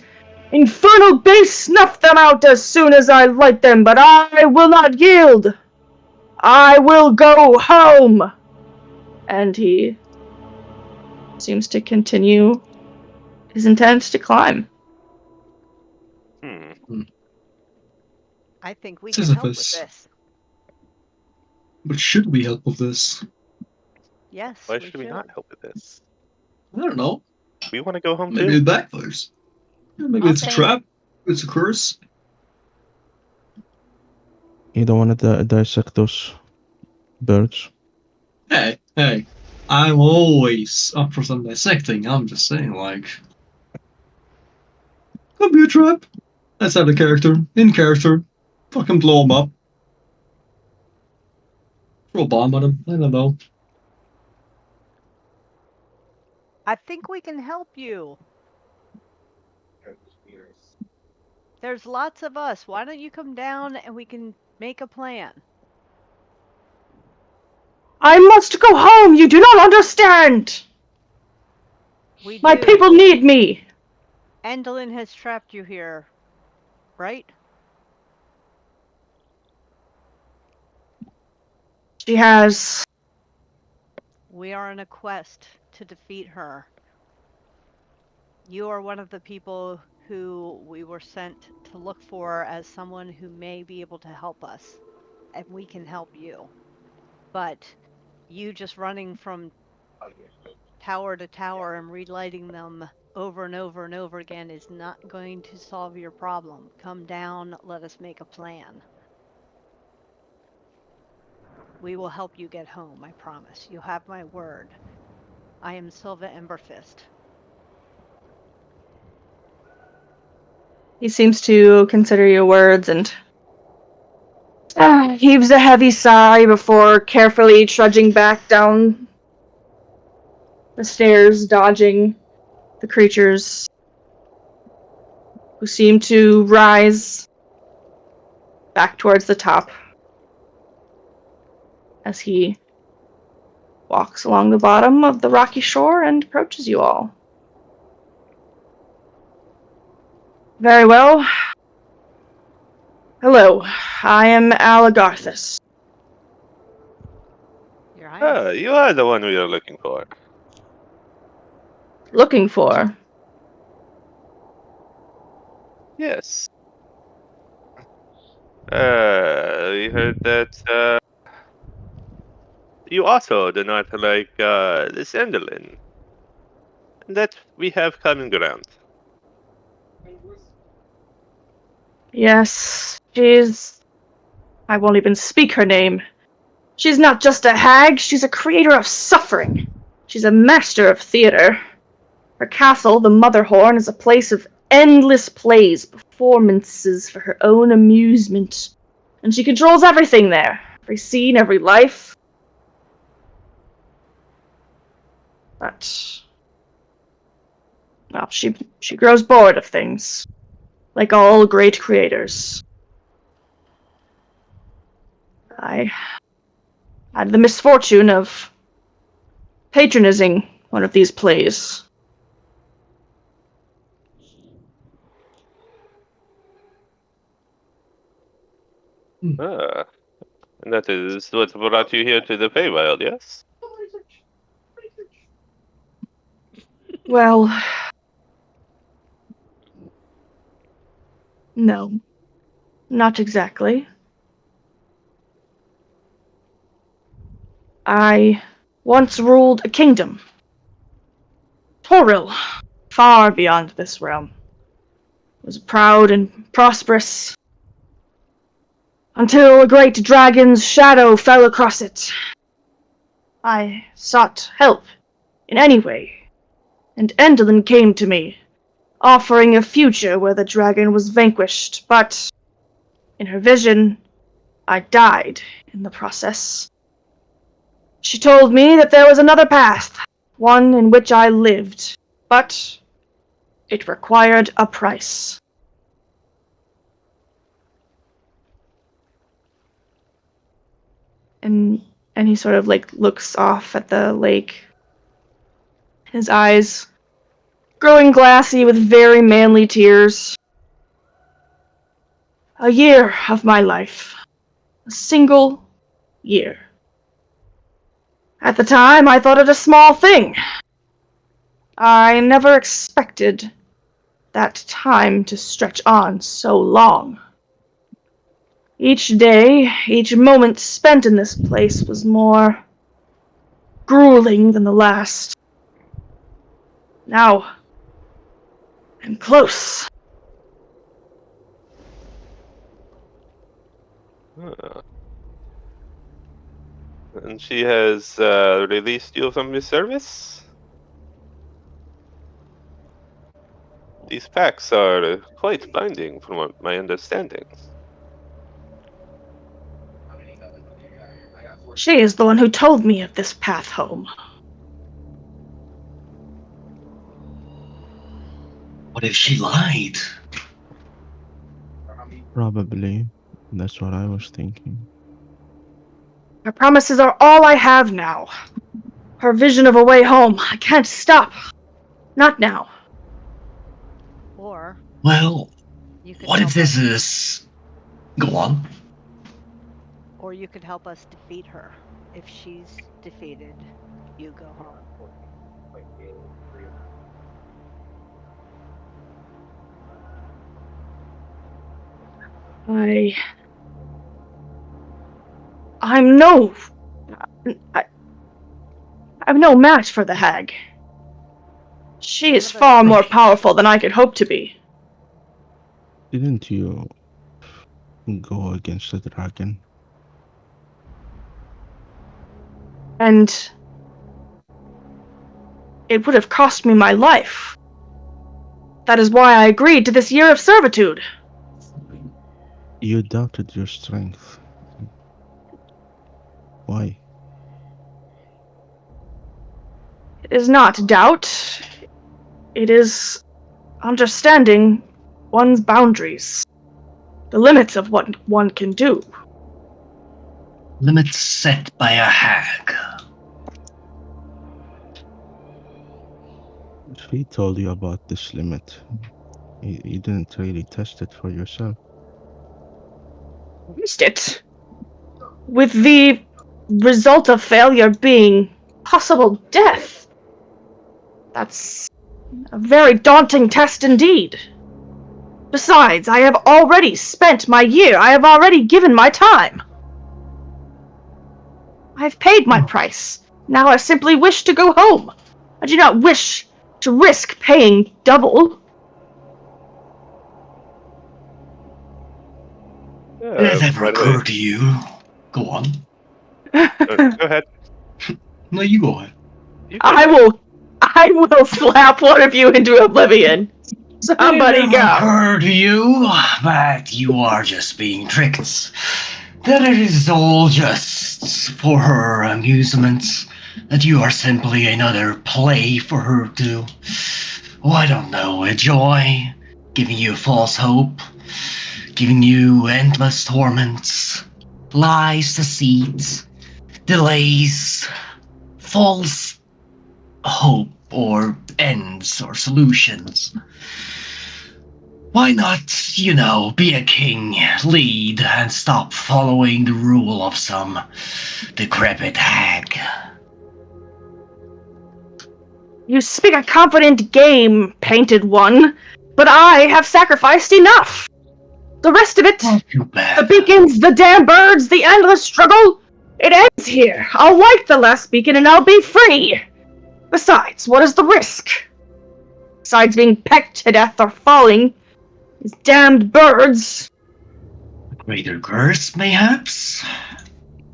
infernal beasts snuff them out as soon as I light them, but I will not yield. I will go home. And he seems to continue his intent to climb. I think we can help with Sisyphus. this. But should we help with this? Yes. Why should we not help with this? I don't know. We want to go home Maybe too. it backfires. Yeah, maybe it's a Okay. trap. It's a curse. You don't want to dissect those birds. Hey, I'm always up for some dissecting. I'm just saying, like, could be a trap. Let's have the character in character. Fucking blow him up. Throw a bomb at him. I don't know. I think we can help you. There's lots of us. Why don't you come down and we can make a plan? I must go home. You do not understand. We My do. people need me. Endlin has trapped you here, right? She has. We are on a quest to defeat her. You are one of the people who we were sent to look for as someone who may be able to help us, and we can help you. But you just running from tower to tower and relighting them over and over and over again is not going to solve your problem. Come down, let us make a plan. We will help you get home, I promise. You have my word. I am Silva Emberfist. He seems to consider your words and heaves a heavy sigh before carefully trudging back down the stairs, dodging the creatures who seem to rise back towards the top as he walks along the bottom of the rocky shore and approaches you all. Very well. Hello, I am Alagarthus. Your Highness. Ah, you are the one we are looking for. Looking for. Yes. We heard that you also do not like this Enderlin. And that we have common ground. Yes, she's. I won't even speak her name. She's not just a hag, she's a creator of suffering. She's a master of theater. Her castle, the Motherhorn, is a place of endless plays, performances for her own amusement. And she controls everything there. Every scene, every life. But well, she grows bored of things. Like all great creators. I had the misfortune of patronizing one of these plays. Ah, and that is what brought you here to the Feywild, yes? Well, no, not exactly. I once ruled a kingdom. Toril, far beyond this realm. It was proud and prosperous. Until a great dragon's shadow fell across it. I sought help in any way, and Endelin came to me, offering a future where the dragon was vanquished, but in her vision, I died in the process. She told me that there was another path, one in which I lived, but it required a price. And he sort of looks off at the lake. His eyes growing glassy with very manly tears. A year of my life. A single year. At the time, I thought it a small thing. I never expected that time to stretch on so long. Each day, each moment spent in this place was more grueling than the last. Now, I'm close. Ah. And she has released you from your service? These pacts are quite binding from what my understanding. She is the one who told me of this path home. What if she lied? Probably. That's what I was thinking. Her promises are all I have now. Her vision of a way home. I can't stop. Not now. Or Well, you could what if help this us, is... Go on. or you could help us defeat her. If she's defeated, you go home. I'm no... I'm no match for the hag. She is far more powerful than I could hope to be. Didn't you go against the dragon? And it would have cost me my life. That is why I agreed to this year of servitude. You doubted your strength. Why? It is not doubt. It is understanding one's boundaries. The limits of what one can do. Limits set by a hag. She told you about this limit. You didn't really test it for yourself. Missed it. With the result of failure being possible death. That's a very daunting test indeed. Besides, I have already spent my year. I have already given my time. I have paid my price. Now I simply wish to go home. I do not wish to risk paying double. Did it ever occur to you? Go on. Go ahead. No, you go ahead. I will slap one of you into oblivion. Somebody Did it go. ever occur to you that you are just being tricked? That it is all just for her amusement? That you are simply another play for her to, I don't know, enjoy? Giving you false hope? Giving you endless torments? Lies, deceit, delays, false hope, or ends, or solutions? Why not, be a king, lead, and stop following the rule of some decrepit hag? You speak a confident game, painted one, but I have sacrificed enough. The rest of it, Not too bad. the beacons, the damn birds, the endless struggle, it ends here. I'll light the last beacon and I'll be free. Besides, what is the risk? Besides being pecked to death or falling, these damned birds. Greater curse, mayhaps?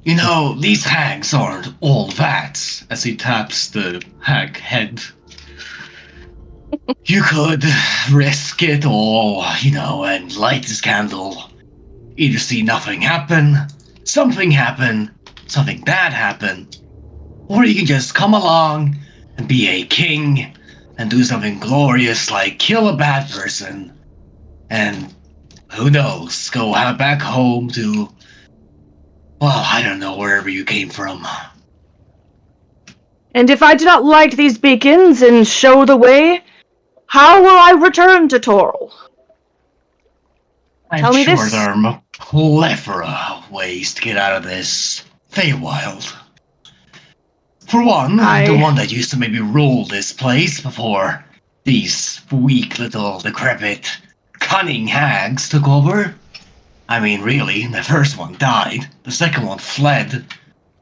These hags aren't all that, as he taps the hag head. You could risk it all, and light this candle. Either see nothing happen, something bad happen, or you can just come along and be a king and do something glorious like kill a bad person, and who knows, go back home to, I don't know, wherever you came from. And if I do not light these beacons and show the way, how will I return to Toril? I'm Tell me sure this. there are a plethora of ways to get out of this Feywild. For one, the one that used to maybe rule this place before these weak little decrepit cunning hags took over. I mean, really, the first one died, the second one fled,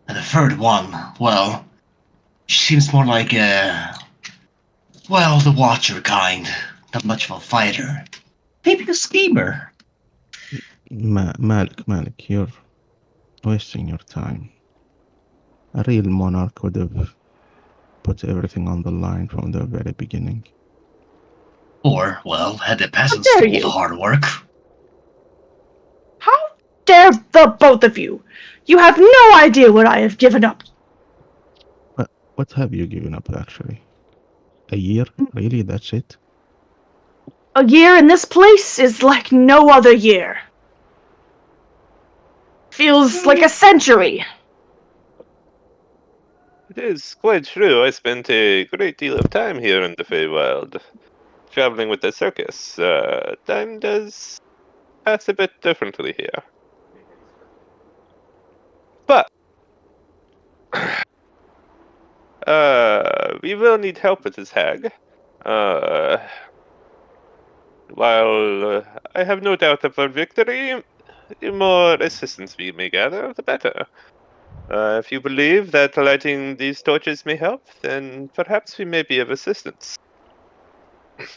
and the third one, well, she seems more like the Watcher kind. Not much of a fighter. Maybe a schemer. Malik, you're wasting your time. A real monarch would have put everything on the line from the very beginning. Or, had the peasants dare do all you? the hard work. How dare the both of you? You have no idea what I have given up. What have you given up, actually? A year? Really? That's it? A year in this place is like no other year. Feels like a century. It is quite true. I spent a great deal of time here in the Feywild, traveling with the circus. Time does pass a bit differently here. But we will need help with this hag. While I have no doubt of our victory, the more assistance we may gather, the better. If you believe that lighting these torches may help, then perhaps we may be of assistance.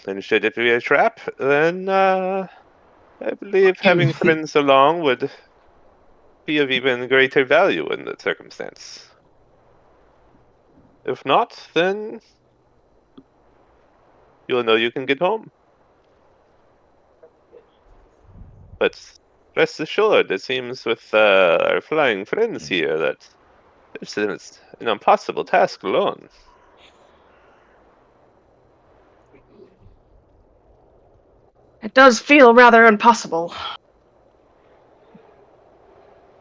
And should it be a trap, then I believe having friends along would be of even greater value in that circumstance. If not, then you'll know you can get home. But rest assured, it seems with our flying friends here that this is an impossible task alone. It does feel rather impossible.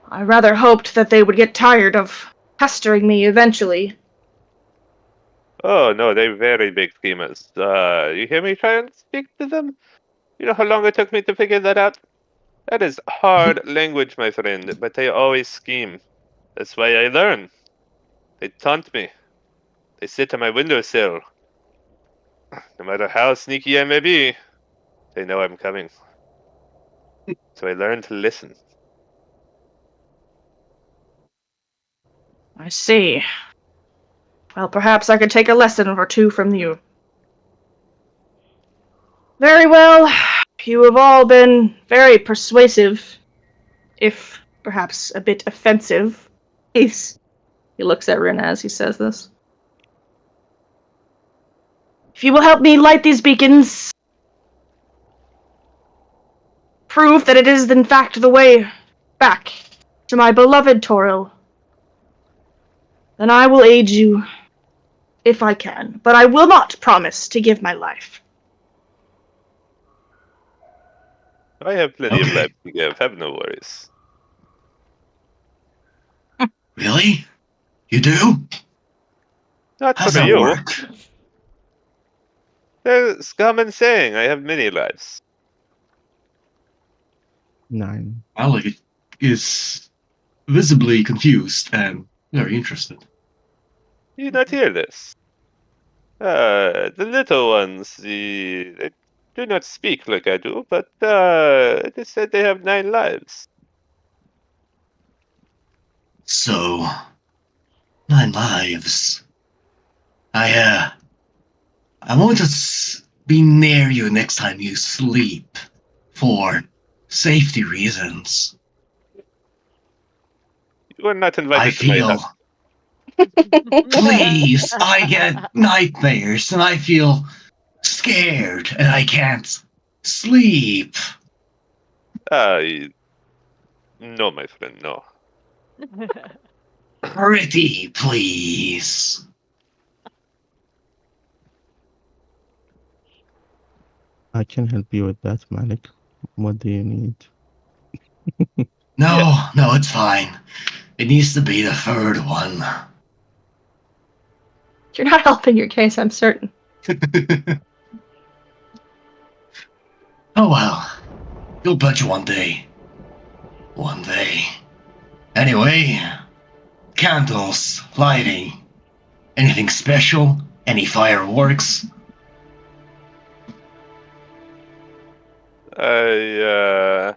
I rather hoped that they would get tired of pestering me eventually. Oh no, they're very big schemers. You hear me try and speak to them? You know how long it took me to figure that out? That is hard language, my friend, but they always scheme. That's why I learn. They taunt me. They sit on my windowsill. No matter how sneaky I may be, they know I'm coming. So I learn to listen. I see. Well, perhaps I could take a lesson or two from you. Very well. You have all been very persuasive, if perhaps a bit offensive. He looks at Rin as he says this. If you will help me light these beacons, prove that it is in fact the way back to my beloved Toril, then I will aid you if I can, but I will not promise to give my life. I have plenty of Okay. life to give, have no worries. Really? You do? Not How's for that you. work? There's common saying, I have many lives. 9. Alec is visibly confused and very interested. You not hear this? The little ones, they do not speak like I do, but they said they have 9 lives. So, 9 lives. I want to be near you next time you sleep, for safety reasons. You are not I invited to my feel, house. please, I get nightmares and I feel scared and I can't sleep. No, my friend, no. Pretty, please. I can help you with that, Malik. What do you need? No, no, it's fine. It needs to be the third one. You're not helping your case, I'm certain. Oh well. You'll bet you one day. One day. Anyway, candles, lighting. Anything special? Any fireworks? I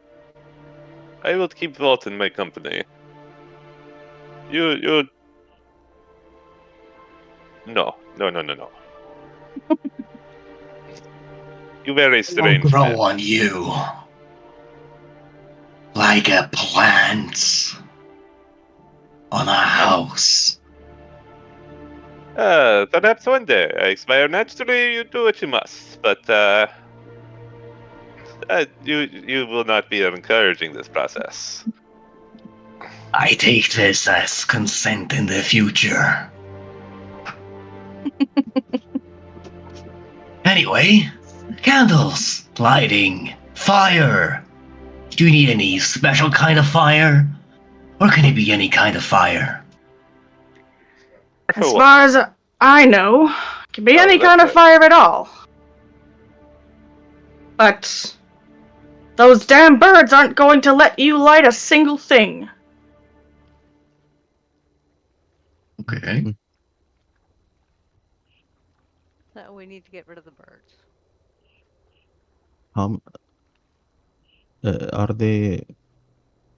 will keep Vault in my company. You... No. You very I'll strange grow man. on you. Like a plant. On a house. Perhaps one day. I expire naturally, you do what you must. But, you will not be encouraging this process. I take this as consent in the future. Anyway, Candles, lighting, fire. Do you need any special kind of fire? Or can it be any kind of fire? As Oh, far as I know, it can be Oh, any that's kind of right. fire at all. But those damn birds aren't going to let you light a single thing. Okay. So we need to get rid of the birds. Are they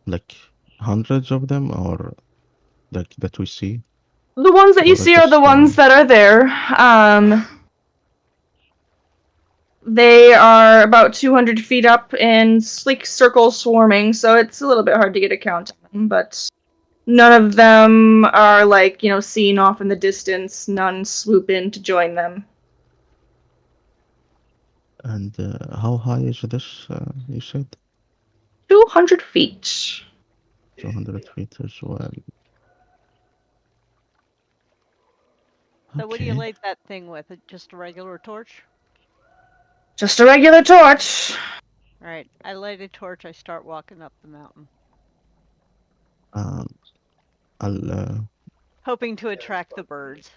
like hundreds of them, or like that we see? The ones that you Or see are the just ones that are there. They are about 200 feet up in sleek circles swarming, so it's a little bit hard to get a count on them, but none of them are, like, seen off in the distance. None swoop in to join them. And how high is this? You said 200 feet. 200 feet as well. So what do you Okay. light that thing with? Just a regular torch? Just a regular torch. All right, I light a torch. I start walking up the mountain, Um, I'll hoping to attract the birds.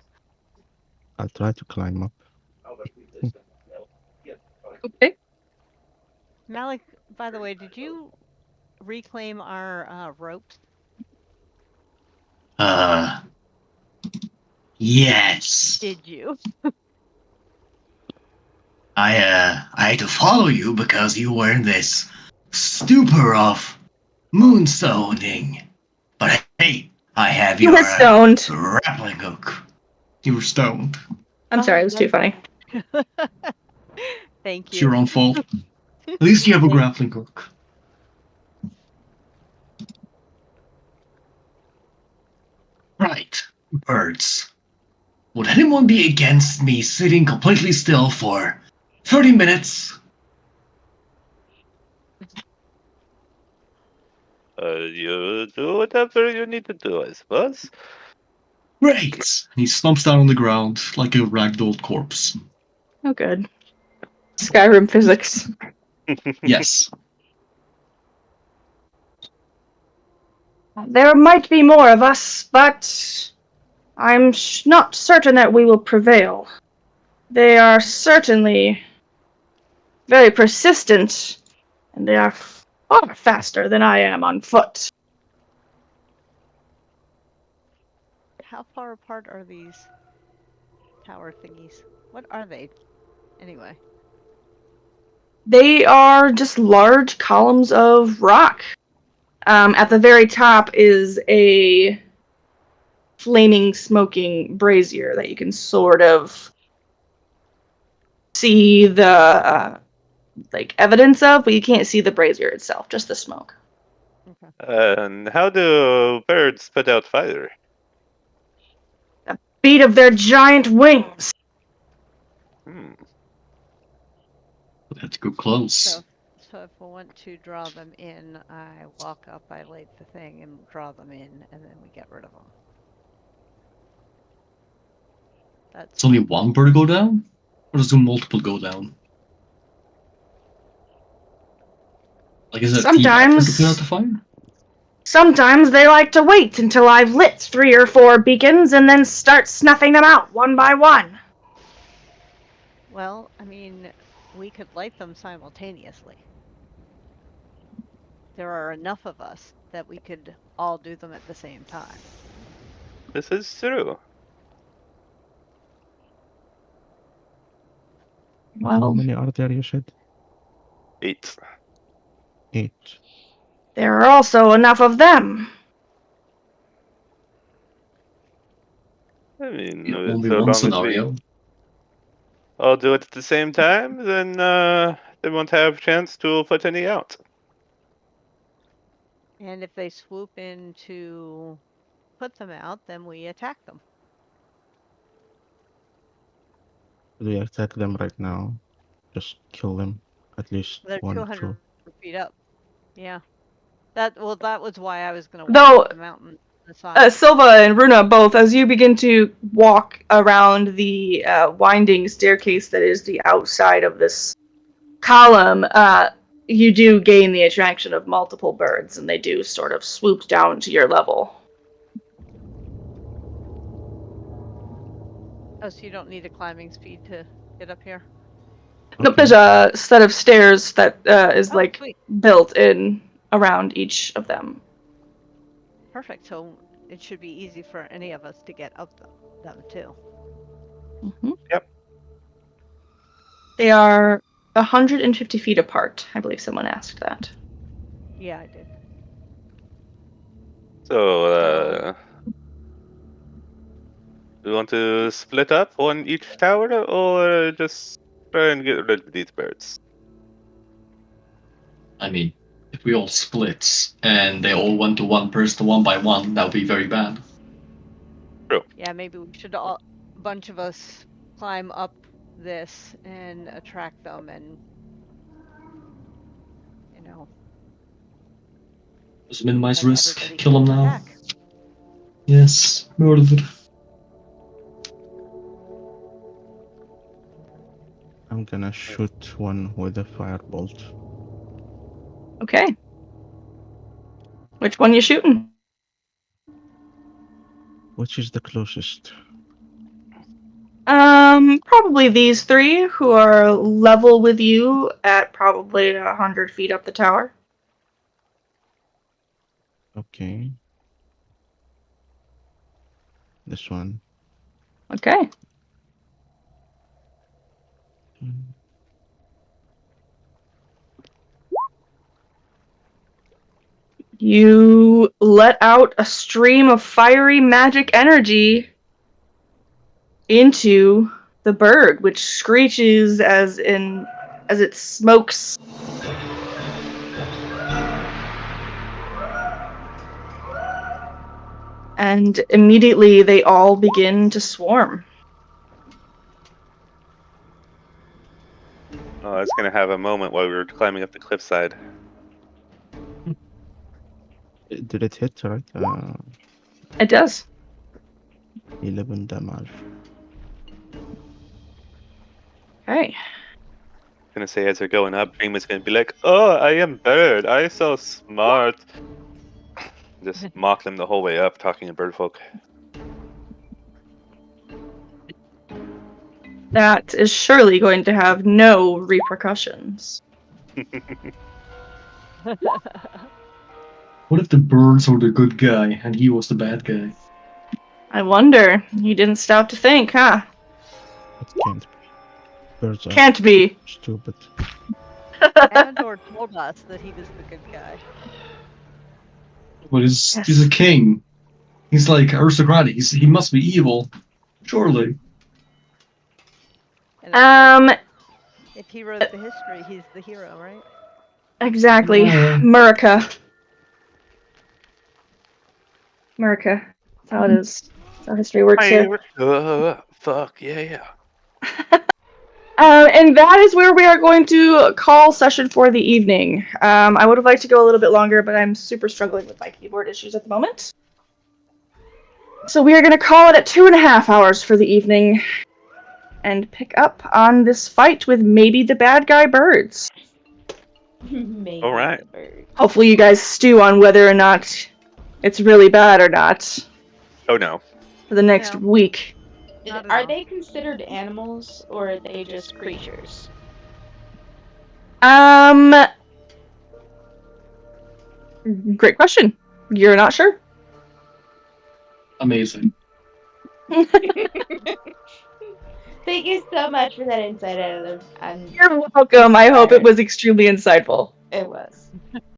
I'll try to climb up. Okay. Malik, by the way, did you reclaim our ropes? Yes. Did you? I had to follow you because you were in this stupor of moonstoning. But hey, I have You your were stoned. grappling hook. You were stoned. I'm sorry, it was too funny. Thank It's your you. own fault. At least you have a grappling hook. Right, birds. Would anyone be against me sitting completely still for 30 minutes? You do whatever you need to do, I suppose. Great. And he slumps down on the ground like a ragdoll corpse. Oh, good. Skyrim physics. Yes. There might be more of us, but I'm not certain that we will prevail. They are certainly very persistent, and they are far faster than I am on foot. How far apart are these tower thingies? What are they, anyway? They are just large columns of rock. At the very top is a flaming, smoking brazier that you can sort of see the evidence of, but you can't see the brazier itself, just the smoke. Okay. And how do birds put out fire? The beat of their giant wings. Hmm. We have to go close. So if I want to draw them in, I walk up, I light the thing, and draw them in, and then we get rid of them. Does only one bird go down? Or does multiple go down? Like, is it a team effort to put out the fire? Sometimes they like to wait until I've lit 3 or 4 beacons and then start snuffing them out one by one. Well, I mean, we could light them simultaneously. There are enough of us that we could all do them at the same time. This is true. How Well, many are there, you said? 8. 8. there are also enough of them. I mean, Yeah, so only long one as scenario. we all do it at the same time, then they won't have a chance to put any out. And if they swoop in to put them out, then we attack them. Do we attack them right now? Just kill them. At least They're 1 or 200 2. feet up. Yeah. That was why I was going to walk Though, up the mountain. The side. Silva and Runa both, as you begin to walk around the winding staircase that is the outside of this column, you do gain the attraction of multiple birds, and they do sort of swoop down to your level. Oh, so you don't need a climbing speed to get up here? Nope, there's a set of stairs that is Oh, like sweet. built in around each of them. Perfect. So it should be easy for any of us to get up them too. Mm-hmm. Yep. They are 150 feet apart. I believe someone asked that. Yeah, I did. So, do you want to split up on each tower, or just try and get rid of these birds? I mean, if we all split and they all went to one person one by one, that would be very bad. Yeah, maybe we should a bunch of us climb up this and attract them, and Just minimize then risk. everybody Kill them can now. attack. Yes, murdered. I'm gonna shoot one with a firebolt. Okay. Which one you shooting? Which is the closest? Probably these three who are level with you at probably 100 feet up the tower. Okay. This one. Okay. You let out a stream of fiery magic energy into the bird, which screeches as it smokes. And immediately they all begin to swarm. Oh, I was gonna have a moment while we were climbing up the cliffside. Did it hit, right? It does. 11 damage. Okay. Gonna say as they're going up, Dream is gonna be like, "Oh, I am bird. I so smart." Just mock them the whole way up, talking to bird folk. That is surely going to have no repercussions. What if the birds were the good guy and he was the bad guy? I wonder. You didn't stop to think, huh? It can't be. Birds are Can't be. stupid. Amador told us that he was the good guy. But he's a king. He's like aristocratic. He must be evil. Surely. And if he wrote the history, he's the hero, right? Exactly. Yeah. Murica. That's how it is. That's how history works here. Fuck yeah. And that is where we are going to call session for the evening. I would have liked to go a little bit longer, but I'm super struggling with my keyboard issues at the moment. So we are going to call it at 2.5 hours for the evening and pick up on this fight with maybe the bad guy birds. Maybe All right. the bird. Hopefully you guys stew on whether or not it's really bad or not Oh no. for the next No. week. Not at Are all. they considered animals or are they just creatures? Great question. You're not sure? Amazing. Thank you so much for that insight, Adam. And You're welcome. I hope it was extremely insightful. it was.